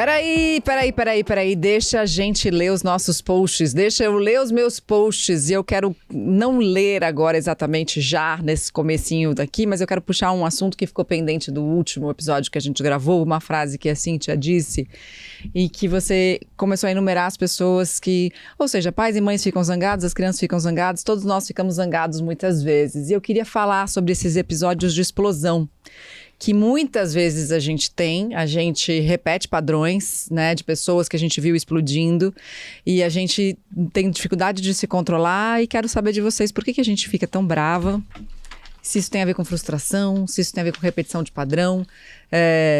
Peraí. Deixa a gente ler os nossos posts. Deixa eu ler os meus posts. E eu quero não ler agora exatamente já nesse comecinho daqui, mas eu quero puxar um assunto que ficou pendente do último episódio que a gente gravou, uma frase que a Cíntia disse e que você começou a enumerar as pessoas que... Ou seja, pais e mães ficam zangados, as crianças ficam zangadas, todos nós ficamos zangados muitas vezes. E eu queria falar sobre esses episódios de explosão, que muitas vezes a gente repete padrões, né, de pessoas que a gente viu explodindo e a gente tem dificuldade de se controlar e quero saber de vocês por que a gente fica tão brava, se isso tem a ver com frustração, se isso tem a ver com repetição de padrão,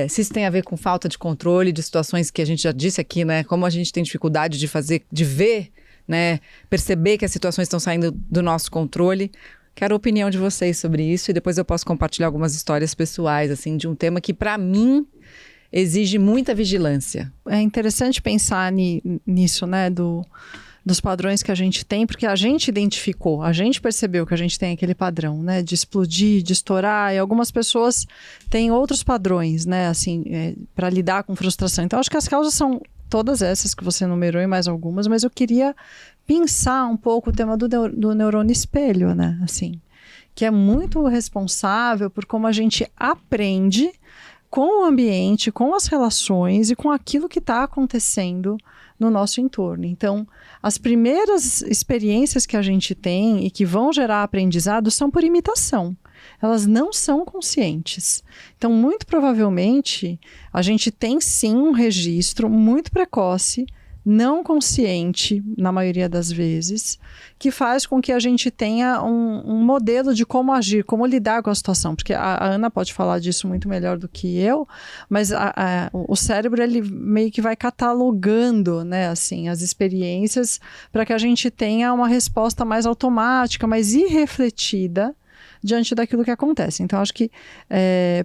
se isso tem a ver com falta de controle de situações que a gente já disse aqui, né, como a gente tem dificuldade de ver, né, perceber que as situações estão saindo do nosso controle. Quero a opinião de vocês sobre isso e depois eu posso compartilhar algumas histórias pessoais, assim, de um tema que, para mim, exige muita vigilância. É interessante pensar nisso, né, dos padrões que a gente tem, porque a gente identificou, a gente percebeu que a gente tem aquele padrão, né, de explodir, de estourar, e algumas pessoas têm outros padrões, né, assim, para lidar com frustração. Então, acho que as causas são todas essas que você enumerou e mais algumas, mas eu queria pensar um pouco o tema do neurônio espelho, né, assim, que é muito responsável por como a gente aprende com o ambiente, com as relações e com aquilo que está acontecendo no nosso entorno. Então, as primeiras experiências que a gente tem e que vão gerar aprendizado são por imitação. Elas não são conscientes. Então, muito provavelmente, a gente tem sim um registro muito precoce, não consciente, na maioria das vezes, que faz com que a gente tenha um modelo de como agir, como lidar com a situação. Porque a Ana pode falar disso muito melhor do que eu, mas o cérebro, ele meio que vai catalogando, né, assim, as experiências para que a gente tenha uma resposta mais automática, mais irrefletida diante daquilo que acontece. Então, acho que,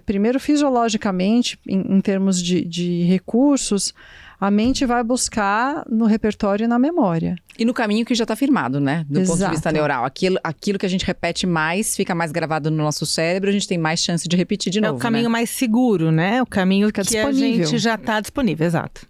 primeiro, fisiologicamente, em termos de recursos, a mente vai buscar no repertório e na memória. E no caminho que já está firmado, né? Do Exato. Ponto de vista neural. Aquilo que a gente repete mais, fica mais gravado no nosso cérebro, a gente tem mais chance de repetir de novo, É o caminho, né? mais seguro, né? O caminho Fica que disponível. a gente já está disponível, exato.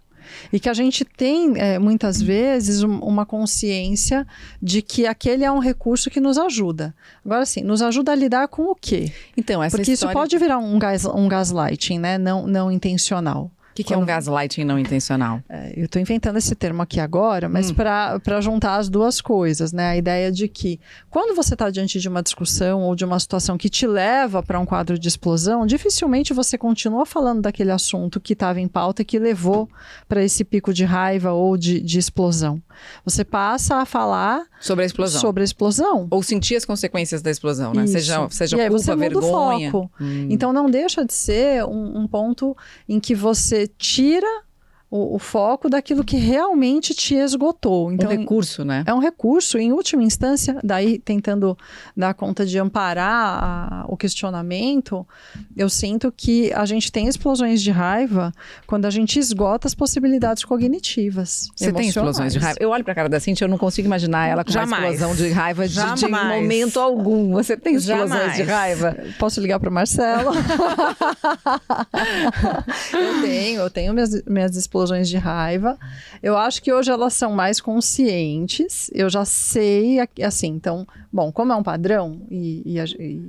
E que a gente tem, muitas vezes, uma consciência de que aquele é um recurso que nos ajuda. Agora, sim, nos ajuda a lidar com o quê? Então, essa Porque história... isso pode virar um gaslighting, né? Não intencional. O que é um gaslighting não intencional? Eu estou inventando esse termo aqui agora, mas para juntar as duas coisas, né? A ideia de que quando você está diante de uma discussão ou de uma situação que te leva para um quadro de explosão, dificilmente você continua falando daquele assunto que estava em pauta e que levou para esse pico de raiva ou de explosão. Você passa a falar sobre a explosão. Ou sentir as consequências da explosão, né? Isso. Seja e aí culpa, você muda vergonha. O foco. Então não deixa de ser um ponto em que você tira o foco daquilo que realmente te esgotou. Então, um recurso, né? É um recurso, em última instância, daí tentando dar conta de amparar o questionamento, eu sinto que a gente tem explosões de raiva quando a gente esgota as possibilidades cognitivas. Você tem explosões de raiva? Eu olho pra cara da Cíntia, eu não consigo imaginar ela com uma explosão de raiva de momento algum. Você tem explosões de raiva? Posso ligar pro Marcelo? Eu tenho minhas explosões de raiva. Eu acho que hoje elas são mais conscientes. Eu já sei, assim, então, bom, como é um padrão e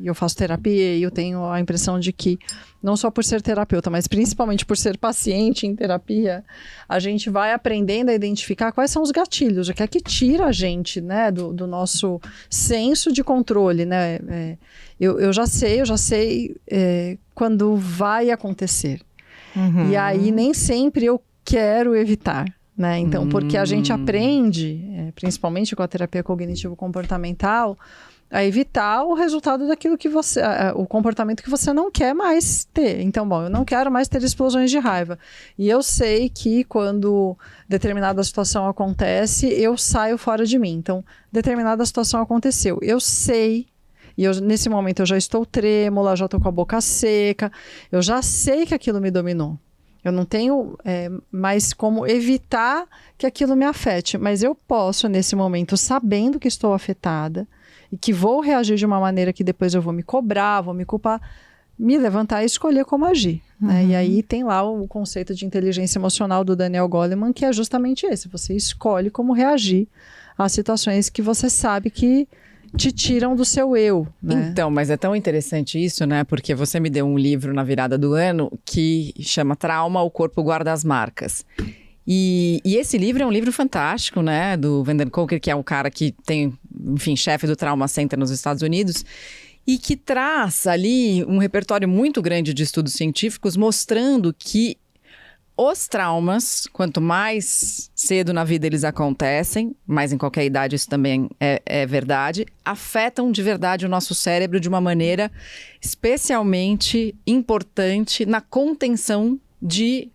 eu faço terapia e eu tenho a impressão de que, não só por ser terapeuta, mas principalmente por ser paciente em terapia, a gente vai aprendendo a identificar quais são os gatilhos, o que é que tira a gente, né, do nosso senso de controle, né? Eu já sei quando vai acontecer. Uhum. E aí nem sempre eu quero evitar, né? Então, porque a gente aprende, principalmente com a terapia cognitivo-comportamental, a evitar o resultado daquilo que o comportamento que você não quer mais ter. Então, bom, eu não quero mais ter explosões de raiva. E eu sei que quando determinada situação acontece, eu saio fora de mim. Então, determinada situação aconteceu. Eu sei, e nesse momento eu já estou trêmula, já estou com a boca seca, eu já sei que aquilo me dominou. Eu não tenho mais como evitar que aquilo me afete, mas eu posso, nesse momento, sabendo que estou afetada e que vou reagir de uma maneira que depois eu vou me cobrar, vou me culpar, me levantar e escolher como agir. né? E aí tem lá o conceito de inteligência emocional do Daniel Goleman, que é justamente esse. Você escolhe como reagir às situações que você sabe que te tiram do seu eu, né? Então, mas é tão interessante isso, né? Porque você me deu um livro na virada do ano que chama Trauma, o Corpo Guarda as Marcas. E esse livro é um livro fantástico, né? Do Vanden Coker, que é um cara que tem, enfim, chefe do Trauma Center nos Estados Unidos. E que traz ali um repertório muito grande de estudos científicos mostrando que os traumas, quanto mais cedo na vida eles acontecem, mas em qualquer idade isso também é verdade, afetam de verdade o nosso cérebro de uma maneira especialmente importante na contenção de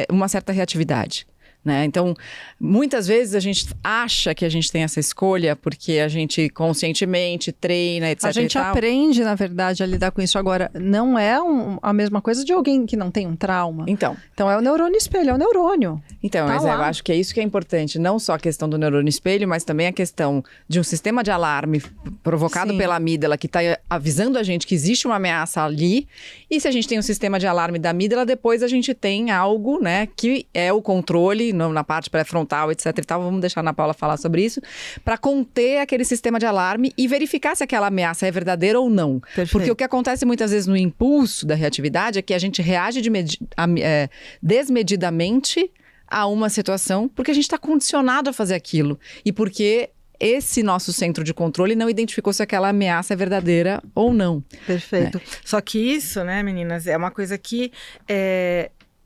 uma certa reatividade. Né? Então, muitas vezes a gente acha que a gente tem essa escolha porque a gente conscientemente treina, etc. A gente aprende, na verdade, a lidar com isso. Agora, não é a mesma coisa de alguém que não tem um trauma. Então é o neurônio espelho, é o neurônio. Então, mas eu acho que é isso que é importante. Não só a questão do neurônio espelho, mas também a questão de um sistema de alarme provocado pela amígdala que está avisando a gente que existe uma ameaça ali. E se a gente tem um sistema de alarme da amígdala, depois a gente tem algo, né, que é o controle na parte pré-frontal, etc e tal, vamos deixar a Ana Paula falar sobre isso, para conter aquele sistema de alarme e verificar se aquela ameaça é verdadeira ou não. Perfeito. Porque o que acontece muitas vezes no impulso da reatividade é que a gente reage desmedidamente a uma situação porque a gente está condicionado a fazer aquilo e porque esse nosso centro de controle não identificou se aquela ameaça é verdadeira ou não. Perfeito. Só que isso, né, meninas, é uma coisa que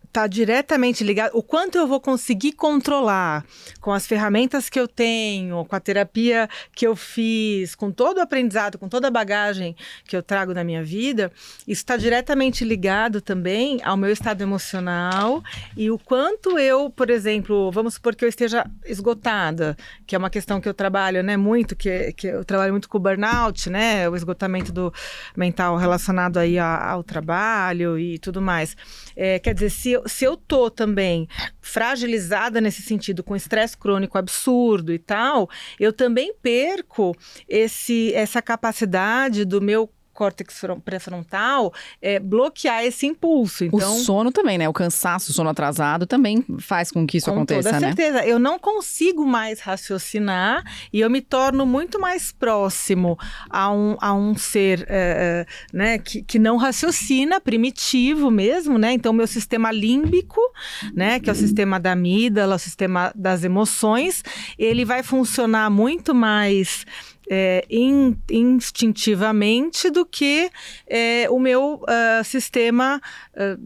está diretamente ligado, o quanto eu vou conseguir controlar com as ferramentas que eu tenho, com a terapia que eu fiz, com todo o aprendizado, com toda a bagagem que eu trago na minha vida, isso está diretamente ligado também ao meu estado emocional e o quanto eu, por exemplo, vamos supor que eu esteja esgotada, que é uma questão que eu trabalho, né, muito, que eu trabalho muito com o burnout, né, o esgotamento do mental relacionado aí ao trabalho e tudo mais. Quer dizer, se eu tô também fragilizada nesse sentido, com estresse crônico absurdo e tal, eu também perco essa capacidade do meu córtex pré-frontal bloquear esse impulso. Então, o sono também, né? O cansaço, o sono atrasado também faz com que isso aconteça, né? Com toda certeza. Eu não consigo mais raciocinar e eu me torno muito mais próximo a um ser né, que não raciocina, primitivo mesmo, né? Então, meu sistema límbico, né, que é o sistema da amígdala, o sistema das emoções, ele vai funcionar muito mais instintivamente do que o meu sistema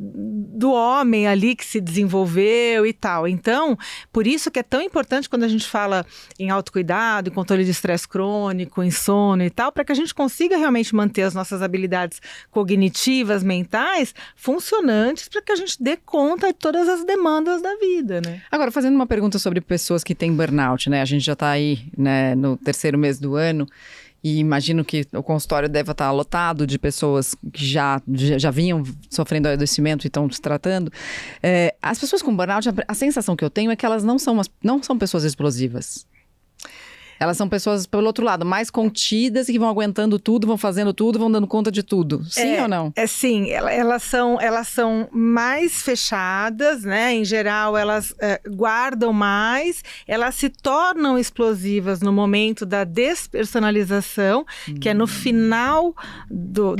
do homem ali que se desenvolveu e tal. Então, por isso que é tão importante quando a gente fala em autocuidado, em controle de estresse crônico, em sono e tal, para que a gente consiga realmente manter as nossas habilidades cognitivas, mentais, funcionantes, para que a gente dê conta de todas as demandas da vida, né? Agora, fazendo uma pergunta sobre pessoas que têm burnout, né? A gente já está aí, né, no terceiro mês do ano, e imagino que o consultório deve estar lotado de pessoas que já vinham sofrendo adoecimento e estão se tratando. As pessoas com burnout, a sensação que eu tenho é que elas não são pessoas explosivas. Elas são pessoas, pelo outro lado, mais contidas e que vão aguentando tudo, vão fazendo tudo, vão dando conta de tudo. Sim ou não? Sim, elas são mais fechadas, né? Em geral, elas guardam mais, elas se tornam explosivas no momento da despersonalização, que é no final do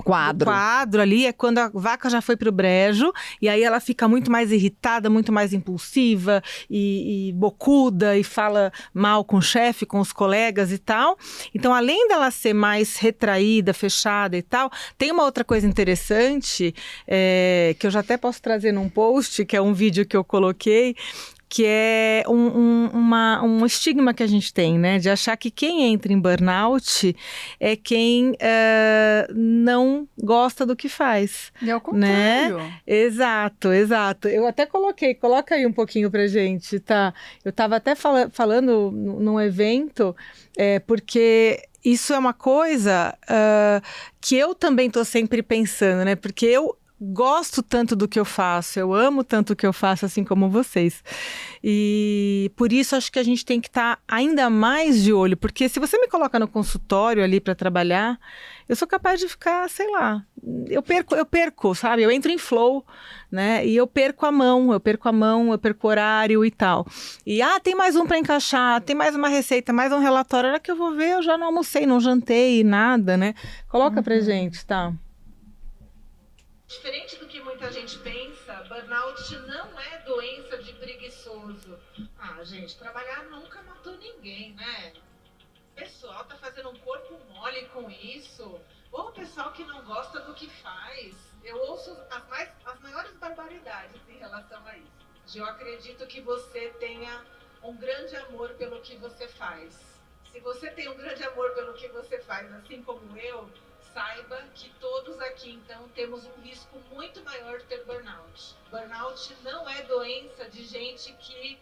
quadro. Do quadro ali, é quando a vaca já foi pro brejo, e aí ela fica muito mais irritada, muito mais impulsiva e bocuda e fala mal com o chefe, com os colegas e tal. Então, além dela ser mais retraída, fechada e tal, tem uma outra coisa interessante, que eu já até posso trazer num post, que é um vídeo que eu coloquei, que é um estigma que a gente tem, né? De achar que quem entra em burnout é quem não gosta do que faz. E é o contrário. Né? Exato. Eu até coloca aí um pouquinho pra gente, tá? Eu tava até falando num evento, porque isso é uma coisa que eu também tô sempre pensando, né? Porque gosto tanto do que eu faço, eu amo tanto o que eu faço, assim como vocês. E por isso acho que a gente tem que estar ainda mais de olho, porque se você me coloca no consultório ali para trabalhar, eu sou capaz de ficar, sei lá, eu perco, sabe? Eu entro em flow, né? E eu perco a mão, eu perco o horário e tal. E, tem mais um para encaixar, tem mais uma receita, mais um relatório. A hora que eu vou ver, eu já não almocei, não jantei, nada, né? Coloca pra gente, tá? Diferente do que muita gente pensa, burnout não é doença de preguiçoso. Gente, trabalhar nunca matou ninguém, né? O pessoal tá fazendo um corpo mole com isso. Ou o pessoal que não gosta do que faz. Eu ouço as maiores barbaridades em relação a isso. Eu acredito que você tenha um grande amor pelo que você faz. Se você tem um grande amor pelo que você faz, assim como eu, saiba que todos aqui, então, temos um risco muito maior de ter burnout. Burnout não é doença de gente que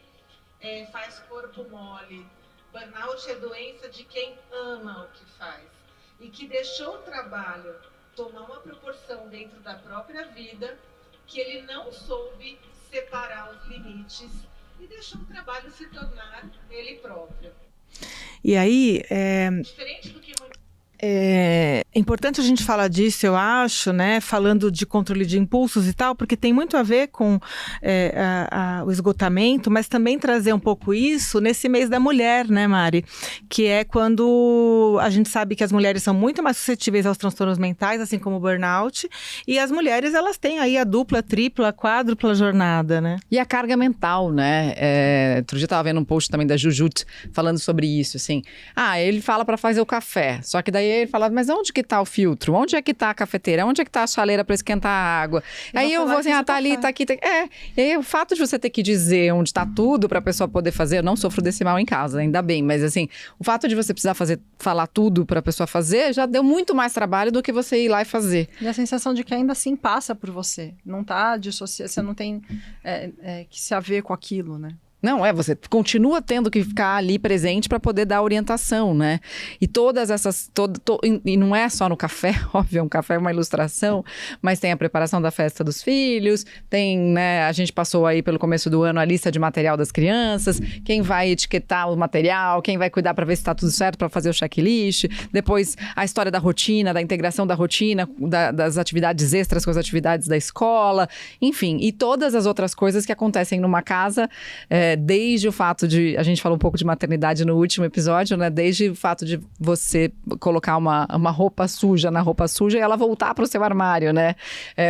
faz corpo mole. Burnout é doença de quem ama o que faz e que deixou o trabalho tomar uma proporção dentro da própria vida que ele não soube separar os limites e deixou o trabalho se tornar ele próprio. E aí, diferente do que é importante a gente falar disso, eu acho, né? Falando de controle de impulsos e tal, porque tem muito a ver com o esgotamento, mas também trazer um pouco isso nesse mês da mulher, né, Mari? Que é quando a gente sabe que as mulheres são muito mais suscetíveis aos transtornos mentais, assim como o burnout, e as mulheres, elas têm aí a dupla, tripla, quádrupla jornada, né? E a carga mental, né? Outro dia eu tava vendo um post também da Jujut falando sobre isso, assim. Ele fala para fazer o café, só que daí ele falava, mas onde que tá o filtro? Onde é que tá a cafeteira? Onde é que tá a chaleira para esquentar a água? Aí eu vou assim, tá ali, tá aqui, tá aqui. E aí o fato de você ter que dizer onde tá tudo pra pessoa poder fazer, eu não sofro desse mal em casa, ainda bem, mas assim, o fato de você precisar falar tudo pra pessoa fazer, já deu muito mais trabalho do que você ir lá e fazer. E a sensação de que ainda assim passa por você, não tá dissociado, você não tem que se haver com aquilo, né? Não, você continua tendo que ficar ali presente para poder dar orientação, né? E todas essas... e não é só no café, óbvio, um café é uma ilustração, mas tem a preparação da festa dos filhos, tem, né, a gente passou aí pelo começo do ano a lista de material das crianças, quem vai etiquetar o material, quem vai cuidar para ver se está tudo certo para fazer o checklist, depois a história da rotina, da integração da rotina, das atividades extras com as atividades da escola, enfim, e todas as outras coisas que acontecem numa casa, desde o fato de... A gente falou um pouco de maternidade no último episódio, né? Desde o fato de você colocar uma roupa suja na roupa suja e ela voltar para o seu armário, né?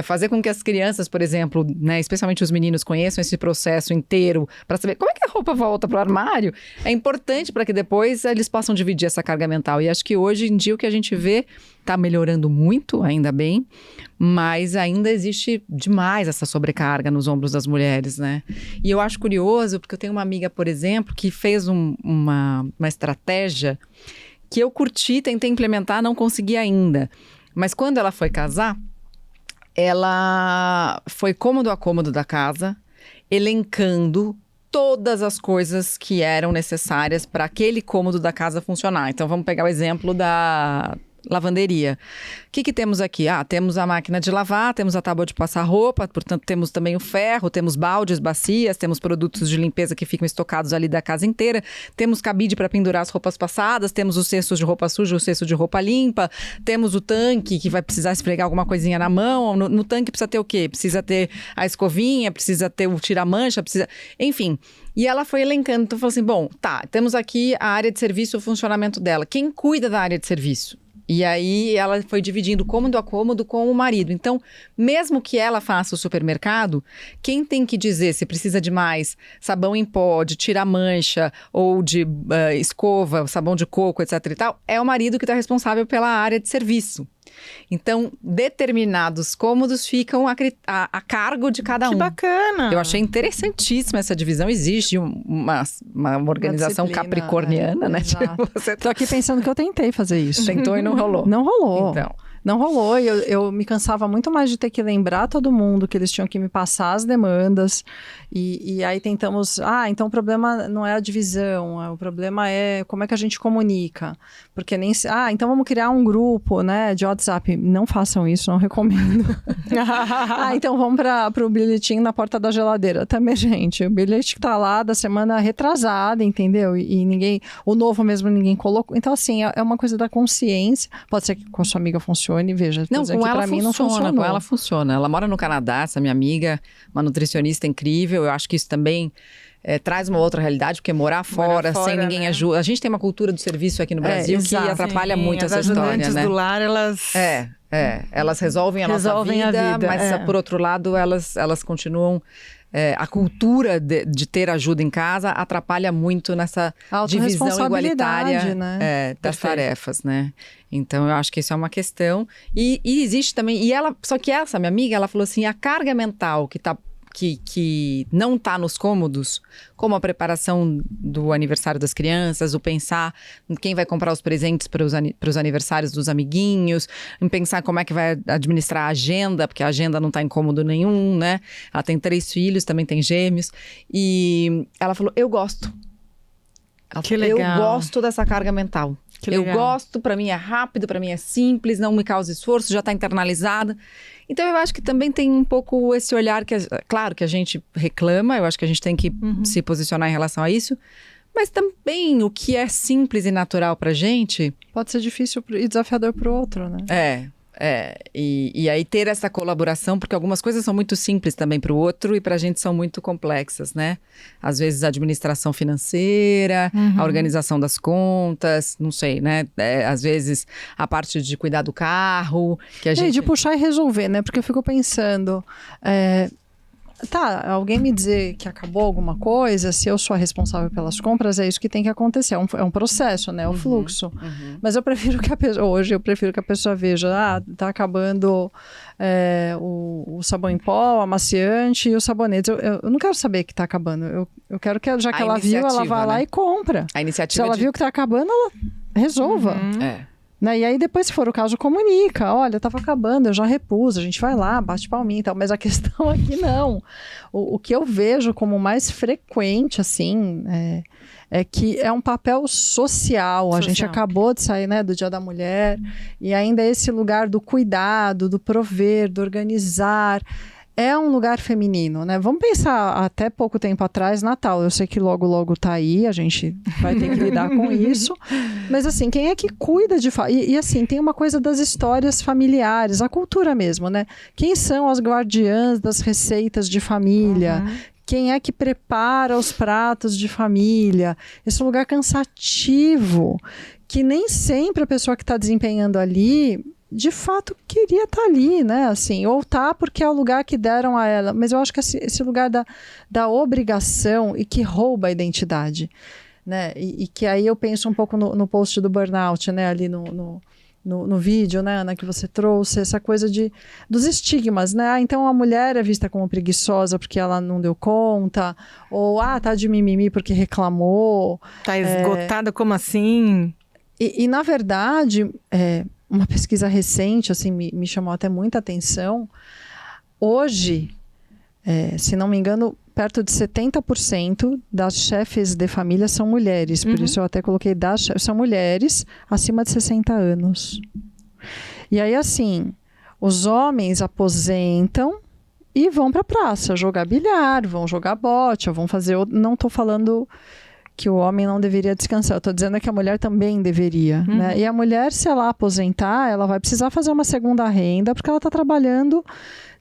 Fazer com que as crianças, por exemplo, né, especialmente os meninos, conheçam esse processo inteiro para saber como é que a roupa volta para o armário. É importante para que depois eles possam dividir essa carga mental. E acho que hoje em dia o que a gente vê está melhorando muito, ainda bem, mas ainda existe demais essa sobrecarga nos ombros das mulheres, né? E eu acho curioso, porque eu tenho uma amiga, por exemplo, que fez uma estratégia que eu curti, tentei implementar, não consegui ainda. Mas quando ela foi casar, ela foi cômodo a cômodo da casa, elencando todas as coisas que eram necessárias para aquele cômodo da casa funcionar. Então, vamos pegar o exemplo da lavanderia. O que temos aqui? Temos a máquina de lavar, temos a tábua de passar roupa, portanto temos também o ferro, temos baldes, bacias, temos produtos de limpeza que ficam estocados ali da casa inteira, temos cabide para pendurar as roupas passadas, temos os cestos de roupa suja, o cesto de roupa limpa, temos o tanque que vai precisar esfregar alguma coisinha na mão, no tanque precisa ter o quê? Precisa ter a escovinha, precisa ter o tira-mancha, precisa... Enfim... E ela foi elencando, então falou assim, bom, temos aqui a área de serviço, o funcionamento dela. Quem cuida da área de serviço? E aí ela foi dividindo cômodo a cômodo com o marido. Então, mesmo que ela faça o supermercado, quem tem que dizer se precisa de mais sabão em pó, de tirar mancha ou de escova, sabão de coco, etc e tal, é o marido que está responsável pela área de serviço. Então, determinados cômodos ficam a cargo de cada um. Que bacana! Eu achei interessantíssima essa divisão. Existe uma organização capricorniana, né? Tô aqui pensando que eu tentei fazer isso. Tentou e não rolou. Não rolou. Então, Não rolou, e eu me cansava muito mais de ter que lembrar todo mundo que eles tinham que me passar as demandas, e aí tentamos, então o problema não é a divisão, o problema é como é que a gente comunica, porque nem então vamos criar um grupo, né, de WhatsApp. Não façam isso, não recomendo. Então vamos para o bilhetinho na porta da geladeira. Também, gente, o bilhete que tá lá da semana retrasada, entendeu? E ninguém, o novo mesmo ninguém colocou. Então, assim, é uma coisa da consciência. Pode ser que com a sua amiga funcione, veja. Não, com ela mim não funciona, funcionou. com ela funciona. Ela mora no Canadá, essa minha amiga, uma nutricionista incrível. Eu acho que isso também traz uma outra realidade, porque morar fora sem ninguém ajuda. A gente tem uma cultura do serviço aqui no Brasil que atrapalha muito essa história, né? Do lar, elas... Elas resolvem a nossa vida, mas por outro lado, elas continuam... a cultura de ter ajuda em casa atrapalha muito nessa divisão igualitária, né? Das tarefas, né? Então, eu acho que isso é uma questão. E existe também... Só que essa minha amiga, ela falou assim, a carga mental que não está nos cômodos, como a preparação do aniversário das crianças, o pensar em quem vai comprar os presentes para os aniversários dos amiguinhos, em pensar como é que vai administrar a agenda, porque a agenda não está em cômodo nenhum, né? Ela tem 3 filhos, também tem gêmeos. E ela falou, eu gosto. Que legal. Eu gosto dessa carga mental. Eu gosto, para mim é rápido, para mim é simples, não me causa esforço, já está internalizada. Então eu acho que também tem um pouco esse olhar que, claro que a gente reclama, eu acho que a gente tem que se posicionar em relação a isso, mas também o que é simples e natural pra gente... Pode ser difícil e desafiador pro outro, né? E aí ter essa colaboração, porque algumas coisas são muito simples também para o outro e para a gente são muito complexas, né? Às vezes a administração financeira, a organização das contas, não sei, né? Às vezes a parte de cuidar do carro, que a gente... de puxar e resolver, né? Porque eu fico pensando... alguém me dizer que acabou alguma coisa, se eu sou a responsável pelas compras, é isso que tem que acontecer. É um processo, né? O fluxo. Mas eu prefiro que a pessoa veja, tá acabando o sabão em pó, o amaciante e os sabonetes. Eu não quero saber que tá acabando. Eu quero que, já que ela viu, ela vá lá e compra. A iniciativa se ela viu que tá acabando, ela resolva. Né? E aí depois, se for o caso, comunica. Olha, estava acabando, eu já repus, a gente vai lá, bate palminha e tal. Mas a questão aqui não. O que eu vejo como mais frequente, assim, é que é um papel social. A gente acabou de sair, né, do Dia da Mulher. E ainda esse lugar do cuidado, do prover, do organizar... É um lugar feminino, né? Vamos pensar, até pouco tempo atrás, Natal. Eu sei que logo, logo tá aí, a gente vai ter que lidar com isso. Mas assim, quem é que cuida de... E assim, tem uma coisa das histórias familiares, a cultura mesmo, né? Quem são as guardiãs das receitas de família? Quem é que prepara os pratos de família? Esse lugar cansativo, que nem sempre a pessoa que está desempenhando ali... de fato queria estar ali, né, assim, ou tá porque é o lugar que deram a ela, mas eu acho que esse lugar da obrigação e que rouba a identidade, né, e que aí eu penso um pouco no post do burnout, né, ali no vídeo, né, Ana, que você trouxe, essa coisa dos estigmas, né, então a mulher é vista como preguiçosa porque ela não deu conta, ou tá de mimimi porque reclamou. Tá esgotada, como assim? E na verdade, uma pesquisa recente, assim, me chamou até muita atenção. Hoje, se não me engano, perto de 70% das chefes de família são mulheres. Por isso eu até coloquei são mulheres acima de 60 anos. E aí, assim, os homens aposentam e vão para a praça jogar bilhar, vão jogar bote, ou vão fazer... Não estou falando... que o homem não deveria descansar. Eu estou dizendo que a mulher também deveria. Né? E a mulher, se ela aposentar, ela vai precisar fazer uma segunda renda, porque ela está trabalhando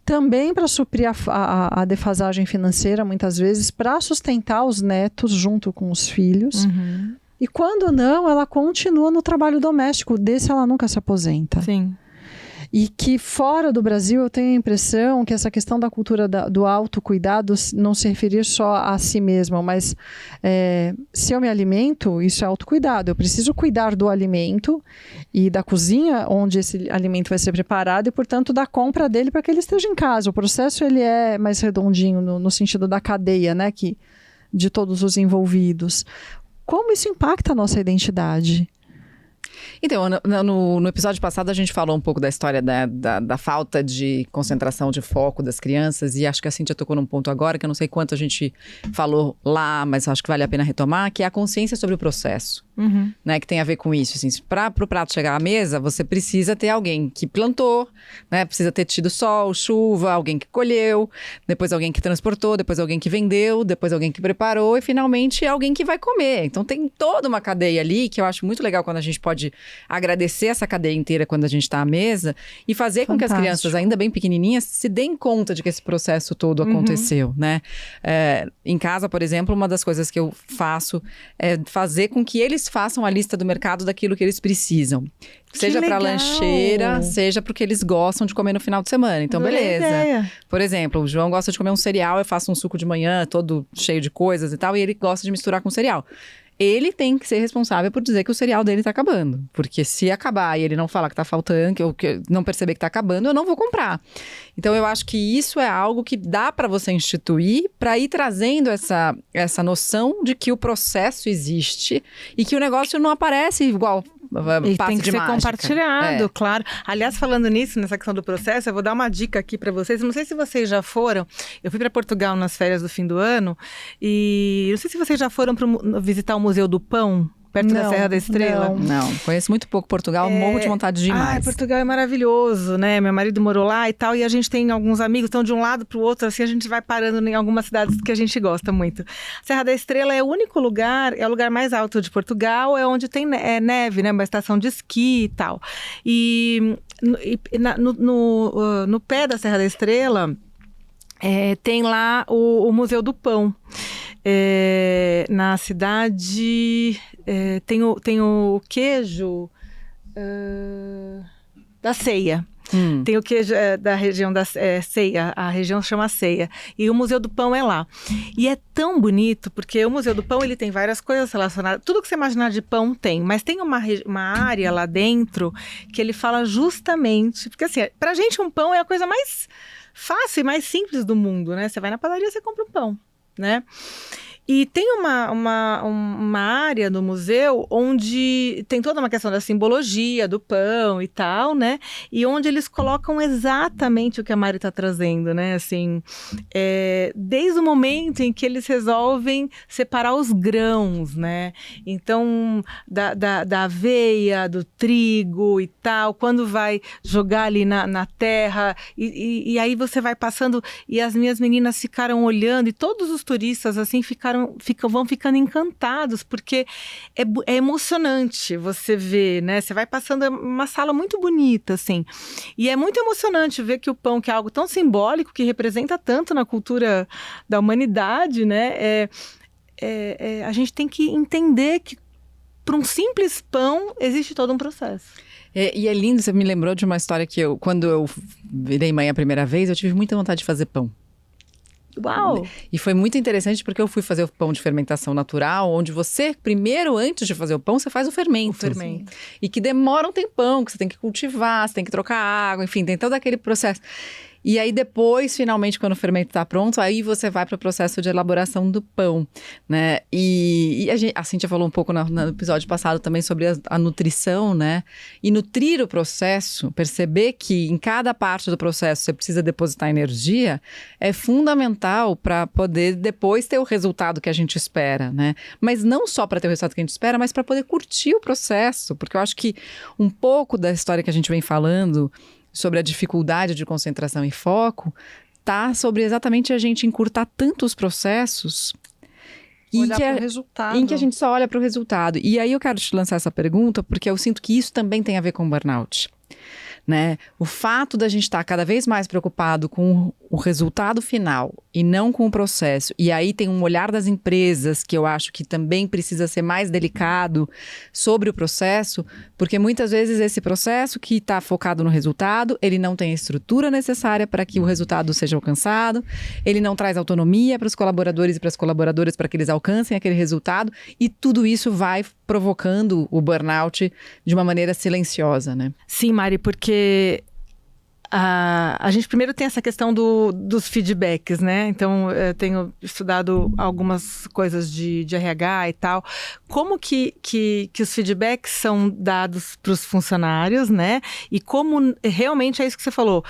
também para suprir a defasagem financeira, muitas vezes, para sustentar os netos junto com os filhos. E quando não, ela continua no trabalho doméstico. Desse ela nunca se aposenta. Sim. E que fora do Brasil eu tenho a impressão que essa questão da cultura do autocuidado não se referir só a si mesma, mas se eu me alimento, isso é autocuidado. Eu preciso cuidar do alimento e da cozinha onde esse alimento vai ser preparado e, portanto, da compra dele para que ele esteja em casa. O processo ele é mais redondinho no sentido da cadeia, né, de todos os envolvidos. Como isso impacta a nossa identidade? Então, no episódio passado a gente falou um pouco da história da falta de concentração, de foco das crianças, e acho que a Cíntia tocou num ponto agora, que eu não sei quanto a gente falou lá, mas acho que vale a pena retomar, que é a consciência sobre o processo, né, que tem a ver com isso. Assim, para o prato chegar à mesa, você precisa ter alguém que plantou, né, precisa ter tido sol, chuva, alguém que colheu, depois alguém que transportou, depois alguém que vendeu, depois alguém que preparou e finalmente alguém que vai comer. Então tem toda uma cadeia ali que eu acho muito legal quando a gente pode agradecer essa cadeia inteira quando a gente está à mesa e fazer com que as crianças, ainda bem pequenininhas, se deem conta de que esse processo todo aconteceu, né? Em casa, por exemplo, uma das coisas que eu faço é fazer com que eles façam a lista do mercado daquilo que eles precisam. Seja para lancheira, seja porque eles gostam de comer no final de semana. Então, beleza. Ideia. Por exemplo, o João gosta de comer um cereal, eu faço um suco de manhã todo cheio de coisas e tal, e ele gosta de misturar com cereal. Ele tem que ser responsável por dizer que o cereal dele tá acabando. Porque se acabar e ele não falar que tá faltando, que não perceber que tá acabando, eu não vou comprar. Então, eu acho que isso é algo que dá para você instituir para ir trazendo essa noção de que o processo existe e que o negócio não aparece igual E passe tem que de ser mágica. compartilhado, claro. Aliás, falando nisso, nessa questão do processo, eu vou dar uma dica aqui para vocês. Não sei se vocês já foram. Eu fui para Portugal nas férias do fim do ano e não sei se vocês já foram visitar o Museu do Pão, perto da Serra da Estrela. Não, conheço muito pouco Portugal, morro de vontade de ir mais. Portugal é maravilhoso, né? Meu marido morou lá e tal, e a gente tem alguns amigos, então de um lado para o outro, assim, a gente vai parando em algumas cidades que a gente gosta muito. Serra da Estrela é o único lugar, é o lugar mais alto de Portugal, é onde tem neve, né? Uma estação de esqui e tal. E no pé da Serra da Estrela, tem lá o Museu do Pão. Na cidade tem o queijo da Ceia. Tem o queijo da região da Ceia, a região chama Ceia, e o Museu do Pão é lá. E é tão bonito, porque o Museu do Pão ele tem várias coisas relacionadas, tudo que você imaginar de pão tem, mas tem uma área lá dentro que ele fala justamente, porque assim, pra gente um pão é a coisa mais fácil e mais simples do mundo, né? Você vai na padaria, você compra um pão, né? E tem uma área no museu onde tem toda uma questão da simbologia do pão e tal, né? E onde eles colocam exatamente o que a Mari está trazendo, né? Assim, desde o momento em que eles resolvem separar os grãos, né? Então, da aveia, do trigo e tal, quando vai jogar ali na terra, e aí você vai passando, e as minhas meninas ficaram olhando, e todos os turistas, assim, vão ficando encantados, porque é emocionante você ver, né? Você vai passando uma sala muito bonita, assim, e é muito emocionante ver que o pão, que é algo tão simbólico, que representa tanto na cultura da humanidade, né? A gente tem que entender que para um simples pão existe todo um processo. E é lindo, você me lembrou de uma história que quando eu virei mãe a primeira vez, eu tive muita vontade de fazer pão. Uau! E foi muito interessante porque eu fui fazer o pão de fermentação natural, onde você, primeiro, antes de fazer o pão, você faz o fermento. E que demora um tempão, que você tem que cultivar, você tem que trocar água, enfim, tem todo aquele processo. E aí depois, finalmente, quando o fermento está pronto, aí você vai para o processo de elaboração do pão, né? E a Cíntia falou um pouco no episódio passado também sobre a nutrição, né? E nutrir o processo, perceber que em cada parte do processo você precisa depositar energia, é fundamental para poder depois ter o resultado que a gente espera, né? Mas não só para ter o resultado que a gente espera, mas para poder curtir o processo, porque eu acho que um pouco da história que a gente vem falando sobre a dificuldade de concentração e foco, tá sobre exatamente a gente encurtar tanto os processos olhar para o resultado. Em que a gente só olha para o resultado. E aí eu quero te lançar essa pergunta, porque eu sinto que isso também tem a ver com burnout. Né? O fato da gente estar cada vez mais preocupado com o resultado final e não com o processo, e aí tem um olhar das empresas que eu acho que também precisa ser mais delicado sobre o processo, porque muitas vezes esse processo que está focado no resultado, ele não tem a estrutura necessária para que o resultado seja alcançado, ele não traz autonomia para os colaboradores e para as colaboradoras para que eles alcancem aquele resultado, e tudo isso vai provocando o burnout de uma maneira silenciosa, né? Sim, Mari, porque A gente primeiro tem essa questão dos feedbacks, né? Então, eu tenho estudado algumas coisas de RH e tal. Como que os feedbacks são dados para os funcionários, né? E como realmente é isso que você falou,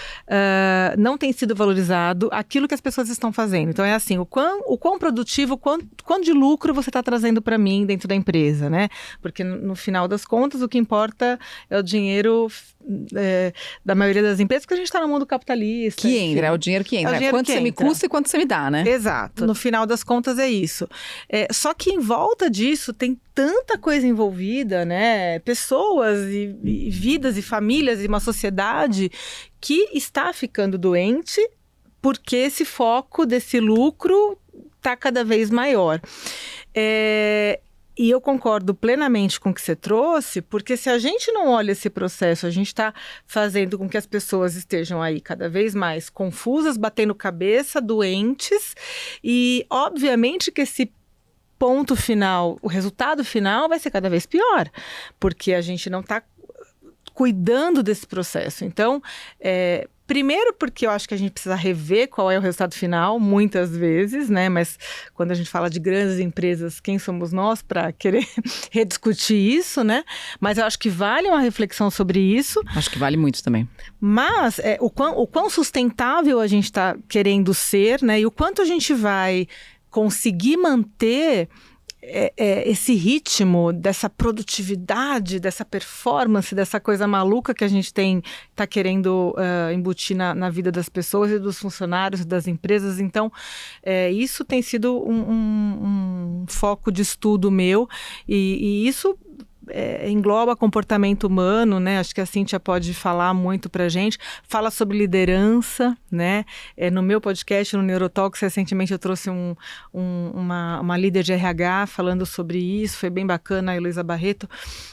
não tem sido valorizado aquilo que as pessoas estão fazendo. Então, é assim, o quão produtivo, quanto de lucro você está trazendo para mim dentro da empresa, né? Porque no final das contas, o que importa é o dinheiro da maioria das empresas, porque a gente está no mundo capitalista. Que entra, é o dinheiro que entra. Quanto você me custa e quanto você me dá, né? Exato. No final das contas é isso. Só que em volta disso tem tanta coisa envolvida, né? Pessoas e vidas e famílias e uma sociedade que está ficando doente porque esse foco desse lucro está cada vez maior. E eu concordo plenamente com o que você trouxe, porque se a gente não olha esse processo, a gente está fazendo com que as pessoas estejam aí cada vez mais confusas, batendo cabeça, doentes, e obviamente que esse ponto final, o resultado final vai ser cada vez pior, porque a gente não está cuidando desse processo. Então, primeiro porque eu acho que a gente precisa rever qual é o resultado final, muitas vezes, né? Mas quando a gente fala de grandes empresas, quem somos nós para querer rediscutir isso, né? Mas eu acho que vale uma reflexão sobre isso. Acho que vale muito também. Mas o quão sustentável a gente está querendo ser, né? E o quanto a gente vai conseguir manter esse ritmo dessa produtividade, dessa performance, dessa coisa maluca que a gente está querendo embutir na vida das pessoas e dos funcionários e das empresas. Então, isso tem sido um foco de estudo meu e isso engloba comportamento humano, né? Acho que a Cíntia pode falar muito pra gente. Fala sobre liderança, né? No meu podcast, no Neurotalks, recentemente eu trouxe uma líder de RH falando sobre isso. Foi bem bacana, a Heloísa Barreto.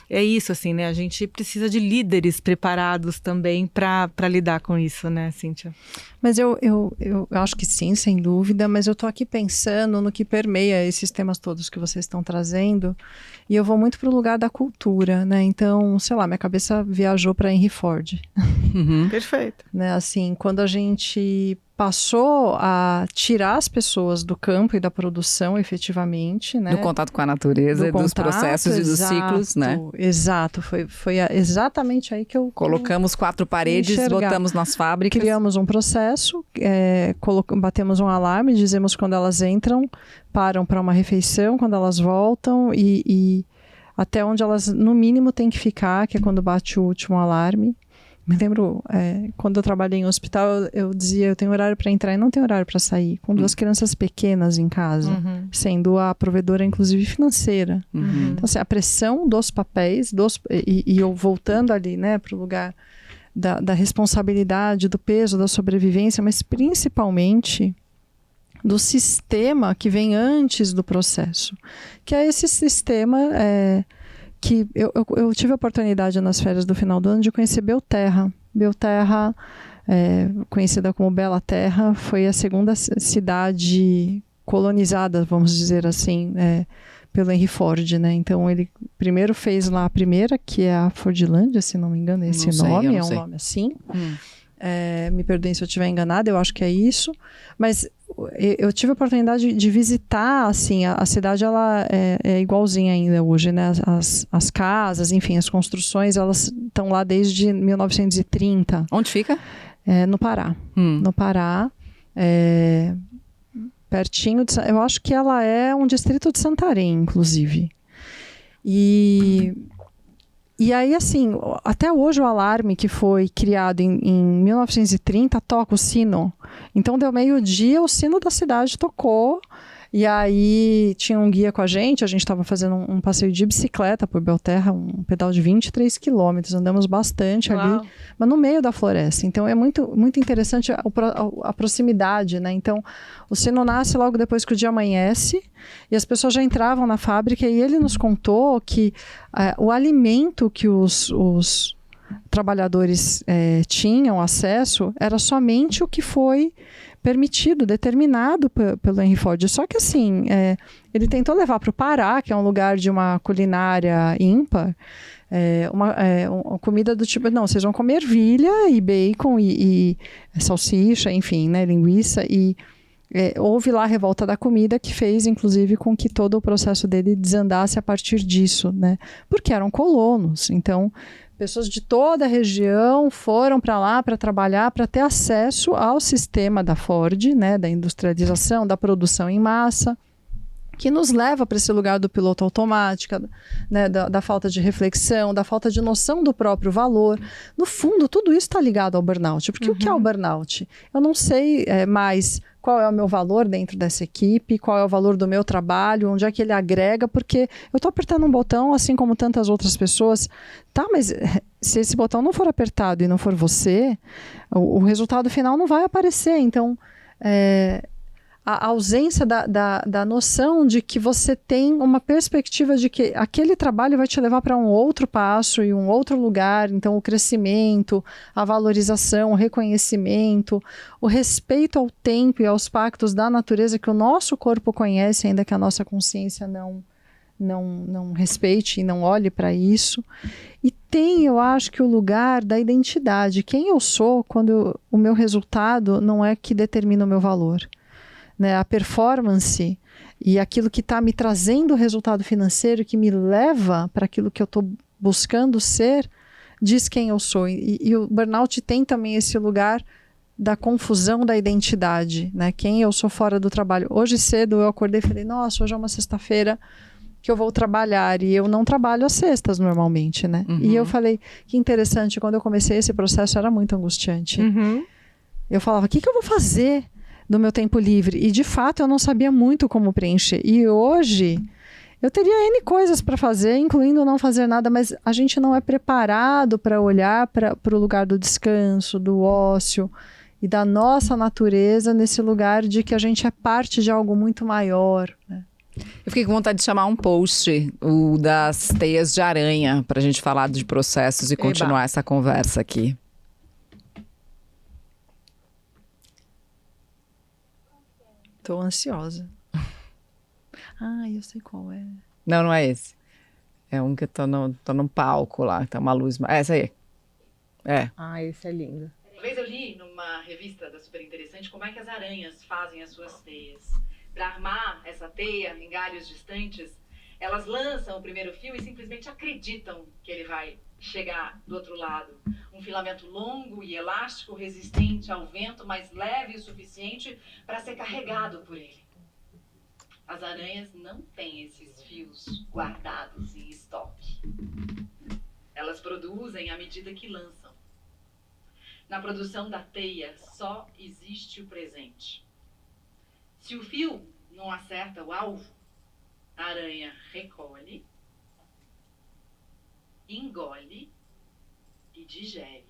É isso, assim, né? A gente precisa de líderes preparados também para lidar com isso, né, Cíntia? Mas eu acho que sim, sem dúvida, mas eu tô aqui pensando no que permeia esses temas todos que vocês estão trazendo, e eu vou muito pro lugar da cultura, né? Então, sei lá, minha cabeça viajou para Henry Ford. Uhum. Perfeito. Né? Assim, quando a gente passou a tirar as pessoas do campo e da produção, efetivamente, né? Do contato com a natureza, dos processos e dos ciclos, né? Exato, foi exatamente aí que eu... Colocamos 4 paredes, botamos nas fábricas. Criamos um processo, batemos um alarme, dizemos quando elas entram, param para uma refeição, quando elas voltam e até onde elas, no mínimo, têm que ficar, que é quando bate o último alarme. Me lembro, quando eu trabalhei em hospital, eu dizia, eu tenho horário para entrar e não tenho horário para sair, com 2 crianças pequenas em casa, sendo a provedora, inclusive, financeira. Então, assim, a pressão dos papéis, e eu voltando ali, né, para o lugar da responsabilidade, do peso, da sobrevivência, mas principalmente do sistema que vem antes do processo, que é esse sistema... que eu tive a oportunidade nas férias do final do ano de conhecer Belterra. Belterra, conhecida como Bela Terra, foi a segunda cidade colonizada, vamos dizer assim, pelo Henry Ford, né? Então ele primeiro fez lá a primeira, que é a Fordlândia, se não me engano, esse nome, é um nome assim. Me perdoem se eu estiver enganada, eu acho que é isso. Mas eu tive a oportunidade de visitar, assim, a cidade, ela é igualzinha ainda hoje, né? As casas, enfim, as construções, elas estão lá desde 1930. Onde fica? No Pará. No Pará, pertinho de... Eu acho que ela é um distrito de Santarém, inclusive. E aí, assim, até hoje o alarme que foi criado em 1930 toca o sino. Então, deu meio-dia, o sino da cidade tocou. E aí, tinha um guia com a gente estava fazendo um passeio de bicicleta por Belterra, um pedal de 23 quilômetros. Andamos bastante ali, mas no meio da floresta. Então, é muito, muito interessante a proximidade, né? Então, o sino nasce logo depois que o dia amanhece. E as pessoas já entravam na fábrica e ele nos contou que o alimento que os trabalhadores tinham acesso era somente o que foi permitido, determinado pelo Henry Ford. Só que assim, ele tentou levar para o Pará, que é um lugar de uma culinária ímpar, uma comida do tipo, não, vocês vão comer ervilha e bacon e salsicha, enfim, né, linguiça, e houve lá a revolta da comida que fez, inclusive, com que todo o processo dele desandasse a partir disso, né, porque eram colonos, então pessoas de toda a região foram para lá para trabalhar, para ter acesso ao sistema da Ford, né, da industrialização, da produção em massa, que nos leva para esse lugar do piloto automático, né, da falta de reflexão, da falta de noção do próprio valor. No fundo, tudo isso está ligado ao burnout. Porque o que é o burnout? Eu não sei mais qual é o meu valor dentro dessa equipe, qual é o valor do meu trabalho, onde é que ele agrega, porque eu estou apertando um botão, assim como tantas outras pessoas. Tá, mas se esse botão não for apertado e não for você, o resultado final não vai aparecer. Então, a ausência da noção de que você tem uma perspectiva de que aquele trabalho vai te levar para um outro passo e um outro lugar. Então, o crescimento, a valorização, o reconhecimento, o respeito ao tempo e aos pactos da natureza que o nosso corpo conhece, ainda que a nossa consciência não respeite e não olhe para isso. E tem, eu acho, que o lugar da identidade. Quem eu sou quando o meu resultado não é que determina o meu valor. Né, a performance e aquilo que está me trazendo o resultado financeiro, que me leva para aquilo que eu estou buscando ser, diz quem eu sou. E o burnout tem também esse lugar da confusão da identidade, né? Quem eu sou fora do trabalho. Hoje cedo eu acordei e falei, nossa, hoje é uma sexta-feira que eu vou trabalhar, e eu não trabalho às sextas normalmente, né? E eu falei, que interessante, quando eu comecei esse processo era muito angustiante. Eu falava, o que eu vou fazer do meu tempo livre? E de fato eu não sabia muito como preencher. E hoje eu teria N coisas para fazer, incluindo não fazer nada, mas a gente não é preparado para olhar para o lugar do descanso, do ócio e da nossa natureza nesse lugar de que a gente é parte de algo muito maior, né? Eu fiquei com vontade de chamar um post, o das teias de aranha, para a gente falar de processos e continuar essa conversa aqui. Tô ansiosa. Eu sei qual é. Não é esse. É um que tô num palco lá, tá uma luz. Essa aí. Esse é lindo. Uma vez eu li numa revista da Super Interessante como é que as aranhas fazem as suas teias. Para armar essa teia em galhos distantes, elas lançam o primeiro fio e simplesmente acreditam que ele vai chegar do outro lado. Um filamento longo e elástico, resistente ao vento, mas leve o suficiente para ser carregado por ele. As aranhas não têm esses fios guardados em estoque. Elas produzem à medida que lançam. Na produção da teia só existe o presente. Se o fio não acerta o alvo, a aranha recolhe, engole e digere.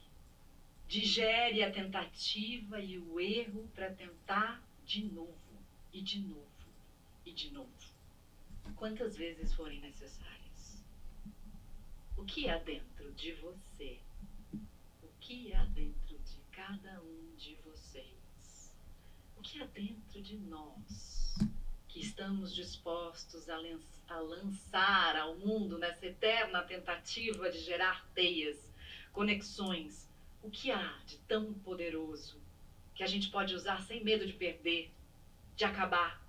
Digere a tentativa e o erro para tentar de novo, e de novo, e de novo. Quantas vezes forem necessárias. O que há dentro de você? O que há dentro de cada um de vocês? O que há dentro de nós? Que estamos dispostos a lançar ao mundo nessa eterna tentativa de gerar teias, conexões. O que há de tão poderoso que a gente pode usar sem medo de perder, de acabar,